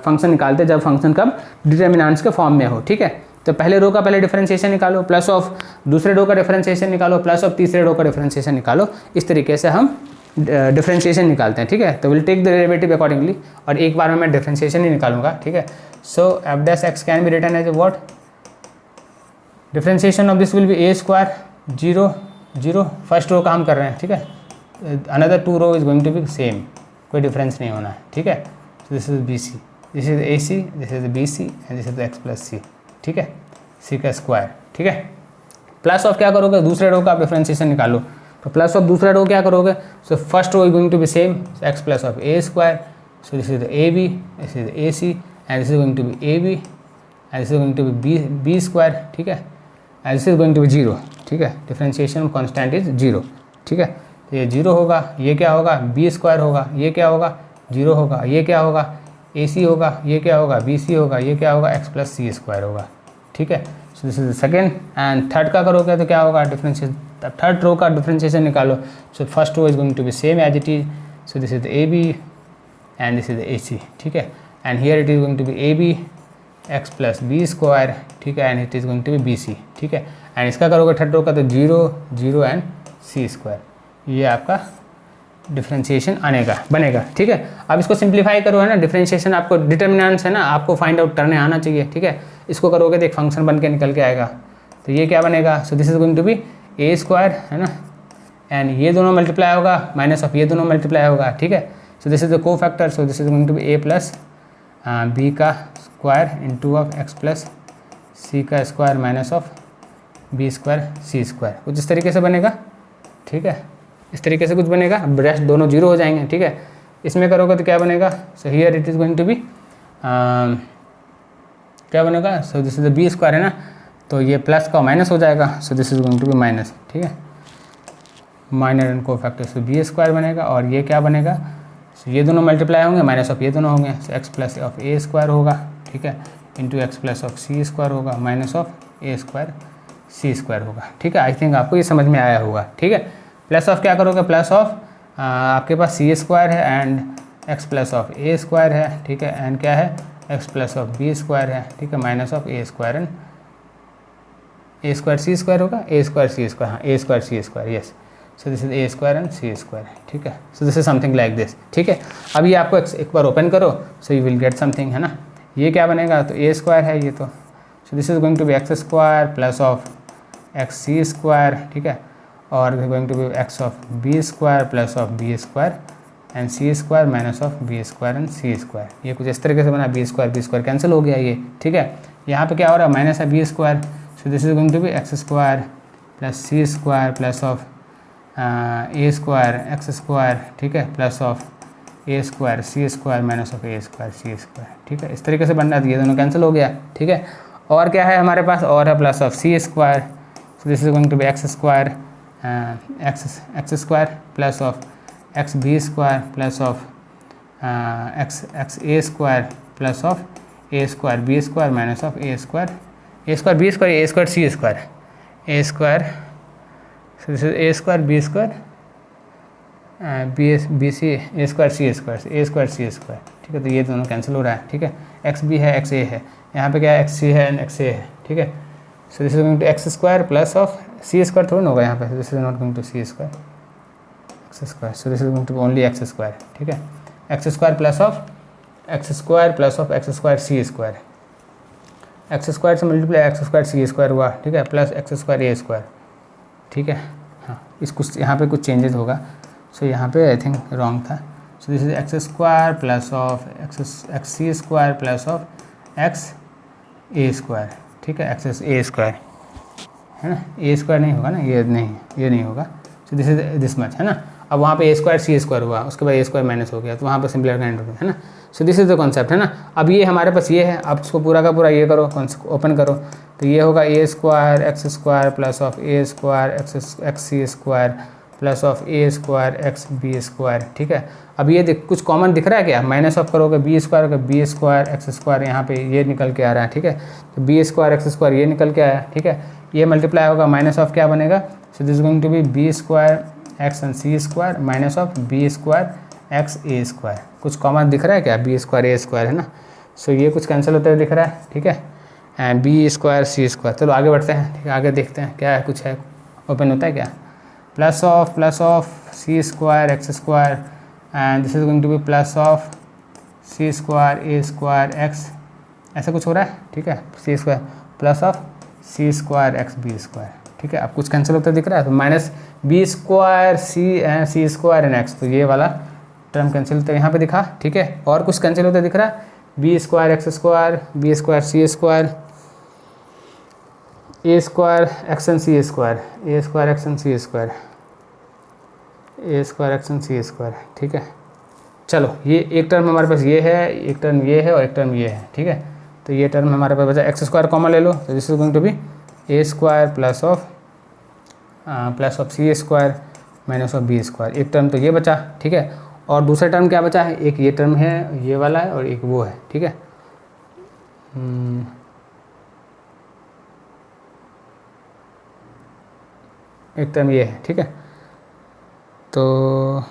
Speaker 1: फंक्शन निकालते हैं जब फंक्शन कब डिटर्मिनेंट्स के फॉर्म में हो, ठीक है। तो पहले रो का पहले डिफरेंशिएशन निकालो, प्लस ऑफ दूसरे रो का डिफरेंशिएशन निकालो, प्लस ऑफ तीसरे रो का डिफरेंशिएशन निकालो। इस तरीके से हम डिफरेंशिएशन निकालते हैं, ठीक है। तो will take the derivative accordingly, और एक बार में मैं डिफरेंशिएशन ही निकालूंगा, ठीक है। So f'(x) can be written as what, differentiation of this will be a² 0 0, first row का हम कर रहे हैं, ठीक है। Another 2 row is going to be same, कोई डिफरेंस नहीं होना है, ठीक है। So this is bc, this is ac, this is bc and this is x + c, ठीक है, c का स्क्वायर, ठीक है। प्लस ऑफ क्या करोगे, दूसरे रो का आप डिफरेंशिएशन निकालो, तो प्लस ऑफ दूसरा रो क्या करोगे, so first row is going to be same, x + of a², so this is ab, this is ac and this is going to be ab and this is going to be b², ठीक है, and this is going to be 0, ठीक है। Differentiation constant is 0, ठीक है। तो ये 0 होगा, ये क्या होगा, b² होगा, ये क्या होगा 0 होगा, ये क्या होगा ac होगा, ये क्या होगा bc होगा, ये क्या होगा x + c² होगा, ठीक है। So this is second and third का करोगे तो क्या होगा, डिफरेंशिएशन थर्ड रो का डिफरेंशिएशन निकालो। So first row is going to be same as it is, so this is ab and this is ac, ठीक है। And here it is going to be ab x + b², ठीक है, and it is going to be bc, ठीक है। And इसका करोगे third row का तो 0 0 एंड c², ये आपका डिफरेंशिएशन बनेगा, ठीक है। अब इसको सिंप्लीफाई करो, है ना, डिफरेंशिएशन आपको डिटर्मिनेंट्स है ना, आपको फाइंड आउट करने आना चाहिए, ठीक है। इसको करोगे तो एक फंक्शन बन के निकल के आएगा, तो ये क्या बनेगा, so this is going to be a², है ना, एंड ये दोनों मल्टीप्लाई होगा, माइनस ऑफ ये दोनों मल्टीप्लाई होगा, ठीक है। So this is the cofactor, so this is going to be a + b का square into of x + c का square minus of b² c², कुछ इस तरीके से बनेगा, ठीक है। इस तरीके से कुछ बनेगा, रेस्ट दोनों 0 हो जाएंगे, ठीक है। इसमें करोगे तो क्या बनेगा, so here it is going to be क्या बनेगा, so this is the b² है ना, तो ये प्लस का माइनस हो जाएगा, so this is going to be minus, ठीक है, minor and cofactor, so b² बनेगा, और ये क्या बनेगा, सो ये दोनों मल्टीप्लाई होंगे, माइनस ऑफ ये दोनों होंगे, सो x + of a² होगा, ठीक है, इंटू x + of c² होगा, माइनस ऑफ a² c² होगा, ठीक है। आई थिंक आपको ये समझ में आया होगा, ठीक है। प्लस ऑफ क्या करोगे, प्लस ऑफ आपके पास c² है एंड x + of a² है, ठीक है, एंड क्या है x + of b² है, ठीक है, minus of a² and a² c² होगा, a² c², हाँ a² c², yes. So this is a² and c², ठीक है। So this is something like this, ठीक है। अब ये आपको एक बार ओपन करो, so you will get something, है ना। ये क्या बनेगा, तो a² है ये, तो so this is going to be x² + of xc², ठीक है, और going to be x of b² + of b² and c² minus of b² and c²। ये कुछ इस तरीके से बना, b² कैंसिल हो गया ये, ठीक है। यहाँ पे क्या हो रहा है, माइनस है b², so this is going to be x² + c² + of a² x², ठीक है, plus of A square C square minus of A square C square, ठीक है। इस तरीके से बन रहा है, ये दोनों कैंसिल हो गया, ठीक है। और क्या है हमारे पास, और है plus of C square, so this is going to be x square x square plus of X B square plus of X A square plus of A square B square minus of A square B square A square C square A square, so this is A square B square B C A square C square, ठीक है। तो ये दोनों cancel हो रहा है, ठीक है। एक्स बी है एक्स ए है, यहाँ पे क्या है एक्स सी है एंड एक्स ए है, ठीक है। So this is going to X square plus of C square थोड़ा ना होगा यहाँ पे, this is not going to C square x square, so this is going to only X square, ठीक है। X square plus of X square C square, x square से multiply X square सी square हुआ, ठीक है, plus X square ए square, ठीक है। हाँ, इस कुछ यहाँ पे कुछ चेंजेस होगा, सो यहाँ पे आई थिंक रॉन्ग था। So this is X square plus of X C square plus of X A square, ठीक है, एक्स ए स्क्वायर है ना, ए स्क्वायर नहीं होगा ना, ये नहीं होगा। So this is this much है ना। अब वहाँ पे ए स्क्वायर सी स्क्वायर हुआ, उसके बाद ए स्क्वायर माइनस हो गया, तो वहाँ पर सिंपल काइंड हो गया है ना। So this is the concept है ना। अब ये हमारे पास ये है, अब इसको पूरा का पूरा ये करो, ओपन करो, तो ये होगा a square x square plus of A square x C square plus of A square x B square, ठीक है। अब ये कुछ कॉमन दिख रहा है क्या, माइनस ऑफ करोगे बी स्क्वायर का बी स्क्वायर एक्स स्क्वायर, यहाँ पे ये निकल के आ रहा है, ठीक है। तो बी स्क्वायर एक्स स्क्वायर ये निकल के आया, ठीक है। ये मल्टीप्लाई होगा, माइनस ऑफ क्या बनेगा, so this going to be B square X and C square minus of B square X A square. कुछ कॉमन दिख रहा है क्या, बी स्क्वायर ए स्क्वायर है ना। सो ये कुछ कैंसिल होते हुए दिख रहा है, ठीक है। And B square C square, चलो आगे बढ़ते हैं, ठीक है, आगे देखते हैं क्या है, कुछ है ओपन होता है क्या, plus of C square x square and this is going to be plus of C square A square x, ऐसा कुछ हो रहा है, ठीक है। C square plus of C square x B square, ठीक है। अब कुछ कैंसिल होता दिख रहा है, तो minus B square C square and X, तो ये वाला टर्म कैंसिल होता है यहाँ पे दिखा, ठीक है। और कुछ कैंसिल होता दिख रहा है, b square x square B square C square A square x and c square A square x and c square A square x and c square, ठीक है। चलो ये एक टर्म हमारे पास ये है, एक टर्म ये है और एक टर्म ये है, ठीक है। तो ये टर्म हमारे पास बचा, एक्स स्क्वायर कॉमन ले लो, तो this is going to be A square plus of C square minus of B square, एक टर्म तो ये बचा, ठीक है। और दूसरा टर्म क्या बचा है, एक ये टर्म है ये वाला है और एक वो है, ठीक है। एक टर्म ये है, ठीक है। तो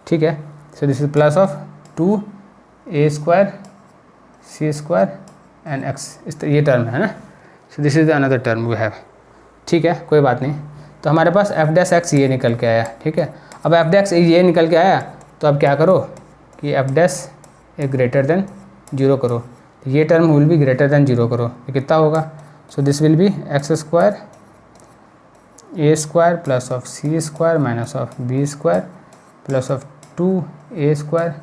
Speaker 1: ठीक है, so this is plus of 2 A square C square and X, इस ये टर्म है ना। So this is another term we have, ठीक है, कोई बात नहीं। तो हमारे पास एफ डैश एक्स ये निकल के आया, ठीक है। अब एफ डैश ये निकल के आया, तो अब क्या करो कि F dash A greater than 0 करो, तो ये term will be greater than 0 करो, तो कितना होगा, so this will be x square A square plus of C square minus of B square plus of 2 A square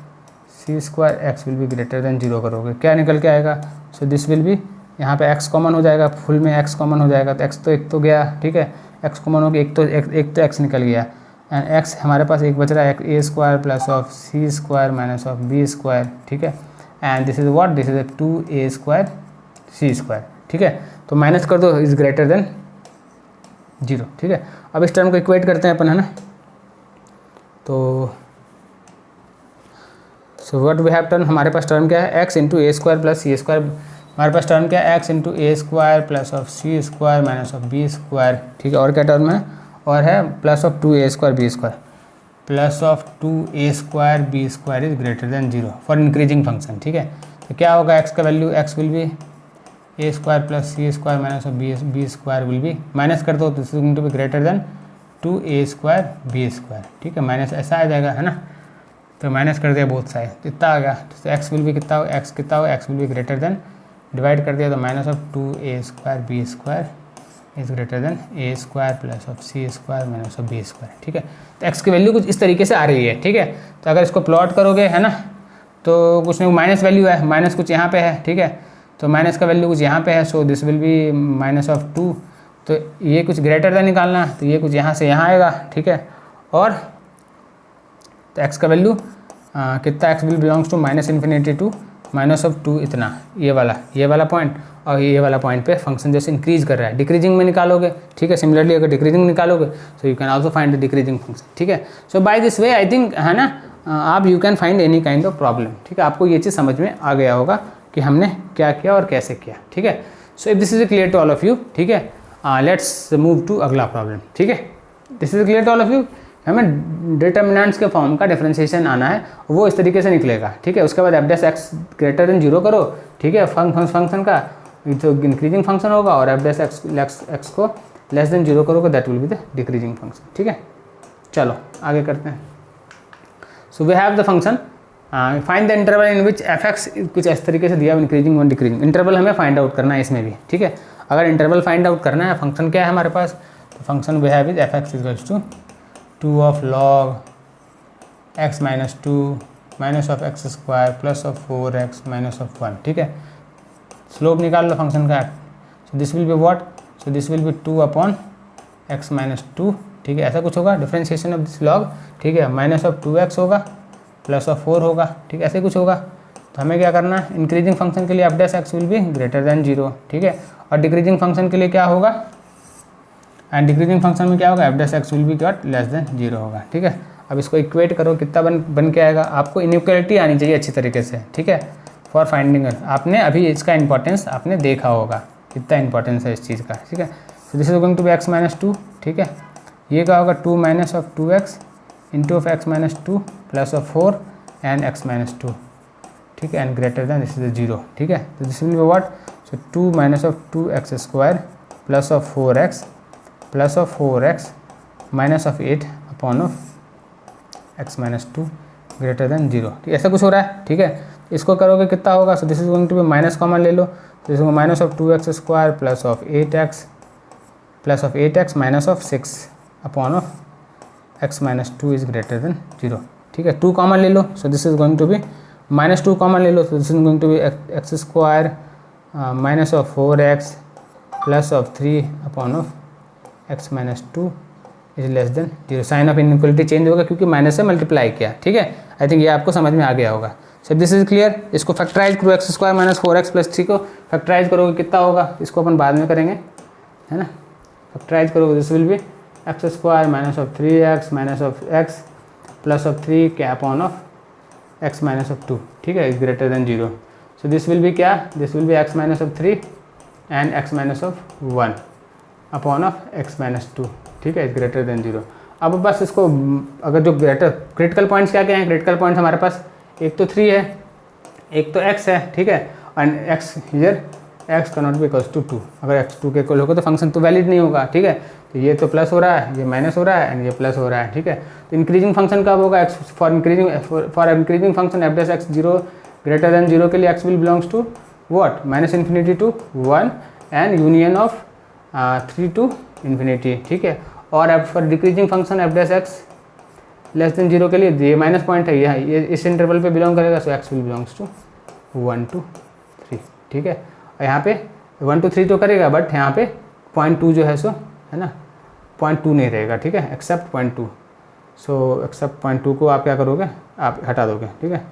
Speaker 1: C square X will be greater than 0 करोगे, क्या निकल के आएगा, सो this will B, यहाँ पे x कॉमन हो जाएगा, full में x कॉमन हो जाएगा, तो x तो एक तो गया, ठीक है, x कॉमन हो गया, एक तो x निकल गया एंड x हमारे पास एक बच रहा है a square plus of C square minus of B square, ठीक है। And this is what, this is 2 A square C square, ठीक है। तो माइनस कर दो, इज ग्रेटर देन 0, ठीक है। अब इस टर्म को इक्वेट करते हैं अपन, है ना। तो so what we have term, हमारे पास टर्म क्या है, x इंटू A square plus C square, हमारे पास टर्म क्या है, x इंटू A square plus of C square minus of B square, ठीक है। और क्या टर्म है, और है plus of 2 A square B square plus of 2 A square B square is greater than 0 for increasing function, ठीक है। तो क्या होगा, x का value, x will be A square plus C square minus of B square will be, minus कर दो, this is going to be greater than 2 A square B square, ठीक है। माइनस ऐसा आ जाएगा, है ना। तो माइनस कर दिया बोथ साइड, तो इतना आ गया, तो x विल बी कितना हो, x कितना हो, x will be greater than, divide कर दिया तो minus of 2 A square B square is greater than A square plus of C square minus of B square, ठीक है। तो x की वैल्यू कुछ इस तरीके से आ रही है, ठीक है। तो अगर इसको प्लॉट करोगे, है ना, तो कुछ नहीं, माइनस वैल्यू है, माइनस कुछ यहाँ पे है, ठीक है। तो माइनस का वैल्यू कुछ यहाँ पे है, so this will be minus of 2, तो ये कुछ ग्रेटर देन निकालना, तो ये कुछ यहाँ से यहाँ आएगा, ठीक है। और तो x का वैल्यू कितना, x will belongs to minus infinity to minus of 2 इतना, ये वाला पॉइंट और ये वाला पॉइंट पे फंक्शन जैसे इंक्रीज कर रहा है, डिक्रीजिंग में निकालोगे, ठीक है। सिमिलरली अगर डिक्रीजिंग निकालोगे so you can also find the decreasing function, ठीक है। So by this way I think, है ना, आप you can find any kind of problem, ठीक है। आपको ये चीज़ समझ में आ गया होगा कि हमने क्या किया और कैसे किया, ठीक है। So if this is clear to all of you, ठीक है, लेट्स मूव टू अगला प्रॉब्लम, ठीक है। This is clear to all of you, हमें डिटर्मिनेंट्स के फॉर्म का डिफरेंशिएशन आना है, वो इस तरीके से निकलेगा, ठीक है। उसके बाद F dash x greater than 0 करो, ठीक है, फंक्शन का जो इंक्रीजिंग फंक्शन होगा, और एफ डैश एक्स को लेस देन 0 करोगे, that will be the decreasing function, ठीक है। चलो आगे करते हैं। So we have the function, find the interval in which F X, कुछ इस तरीके से दिया, इंक्रीजिंग वन डिक्रीजिंग। इंटरवल हमें फाइंड आउट करना है इसमें भी, ठीक है। अगर इंटरवल फाइंड आउट करना है, फंक्शन क्या है हमारे पास, तो function we have is F X equals to 2 of log x minus 2 minus of X square plus of 4x minus of 1, ठीक है। स्लोप निकाल लो फंक्शन का, so this will be what, so this will be 2 upon x minus 2, ठीक है, ऐसा कुछ होगा, डिफरेंशिएशन ऑफ दिस लॉग, ठीक है, माइनस ऑफ 2x होगा प्लस ऑफ 4 होगा, ठीक है, ऐसे कुछ होगा। तो हमें क्या करना है, इंक्रीजिंग फंक्शन के लिए F dash x will be greater than 0, ठीक है, और डिक्रीजिंग फंक्शन के लिए क्या होगा, एंड डिक्रीजिंग फंक्शन में क्या होगा, F dash x will B got less than 0 होगा, ठीक है। अब इसको इक्वेट करो, कितना बन के आएगा, आपको इनइक्वालिटी आनी चाहिए अच्छी तरीके से, ठीक है, फॉर फाइंडिंग। आपने अभी इसका इंपॉर्टेंस आपने देखा होगा, कितना इंपॉर्टेंस है इस चीज़ का, ठीक है। So this is going to be x minus 2, ठीक है, ये क्या होगा 2 minus of 2x into of x minus 2 plus of 4 and x minus 2, ठीक है, and greater than this is 0, ठीक है। तो this will be what, so 2 minus of 2x square plus of 4x plus of 4x minus of 8 upon of x minus 2 greater than 0, ठीक है, ऐसा कुछ हो रहा है, ठीक है। इसको करोगे कितना होगा, so this is going to be minus common ले लो, तो इसको minus of 2x square plus of 8x minus of 6 upon of x minus 2 is greater than 0, ठीक है। 2 कॉमन ले लो, so this is going to be minus 2 common ले लो, तो this is going to be x square minus of 4x plus of 3 upon of x minus 2 is less than 0। Sign of inequality change होगा क्योंकि minus से multiply किया, ठीक है। I think ये आपको समझ में आ गया होगा। So this is clear. इसको फैक्टराइज करो, x square minus 4x plus 3 को फैक्टराइज करोगे कितना होगा, इसको अपन बाद में करेंगे, है ना। फैक्टराइज करोगे this will be x square minus of 3x minus of x plus of 3 क्या upon of x minus of 2, ठीक है, is greater than 0। So this will be क्या, this will be x minus of 3 and x minus of 1 upon of x minus 2, ठीक है, is greater than 0। अब बस इसको, अगर जो क्रिटिकल पॉइंट्स क्या क्या हैं, क्रिटिकल पॉइंट्स हमारे पास एक तो 3 है, एक तो x है, ठीक है, and x here x can not be equals to 2। अगर x 2 के इक्वल होगा तो फंक्शन तो वैलिड नहीं होगा, ठीक है। तो ये तो प्लस हो रहा है, ये माइनस हो रहा है, एंड ये प्लस हो रहा है, ठीक है। तो इंक्रीजिंग फंक्शन कब होगा, x for increasing function F dash X 0 greater than 0 के लिए x will belongs to what, minus infinity to 1 and union of 3 to infinity, ठीक है। और F for decreasing function F dash X less than 0 के लिए ये minus point है, ये इस इंटरवल पे बिलोंग करेगा, सो x will belongs to 1 to 3, ठीक है। और यहाँ पे 1 to 3 तो करेगा, बट यहाँ पे 0.2 जो है सो, है ना, 0.2 नहीं रहेगा, ठीक है, एक्सेप्ट 0.2। सो एक्सेप्ट 0.2 को आप क्या करोगे, आप हटा दोगे, ठीक है,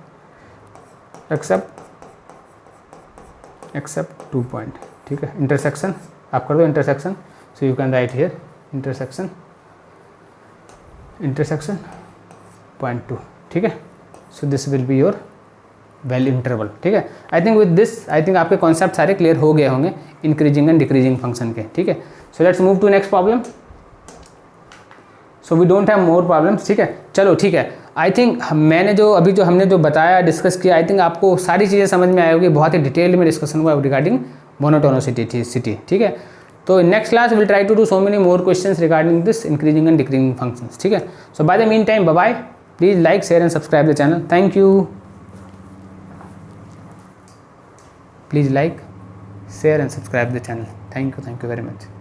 Speaker 1: एक्सेप्ट 2 पॉइंट, ठीक है। इंटरसेक्शन आप कर दो, intersection, so you can write here intersection 0.2, ठीक है। So this will be your value interval, ठीक है। I think with this, I think आपके कॉन्सेप्ट सारे क्लियर हो गए होंगे इंक्रीजिंग एंड डिक्रीजिंग फंक्शन के, ठीक है। So let's move to next problem. So we don't have more problems, ठीक है। चलो ठीक है, आई थिंक हमने जो बताया, डिस्कस किया, आई थिंक आपको सारी चीज़ें समझ में आई होगी। बहुत ही डिटेल में डिस्कशन हुआ रिगार्डिंग मोनोटोनिसिटी, ठीक है। तो next class will try to do so many more questions regarding this increasing and decreasing functions, ठीक है। So by the meantime, bye bye, please like, share and subscribe the channel. Thank you. Please like, share and subscribe the channel. Thank you very much.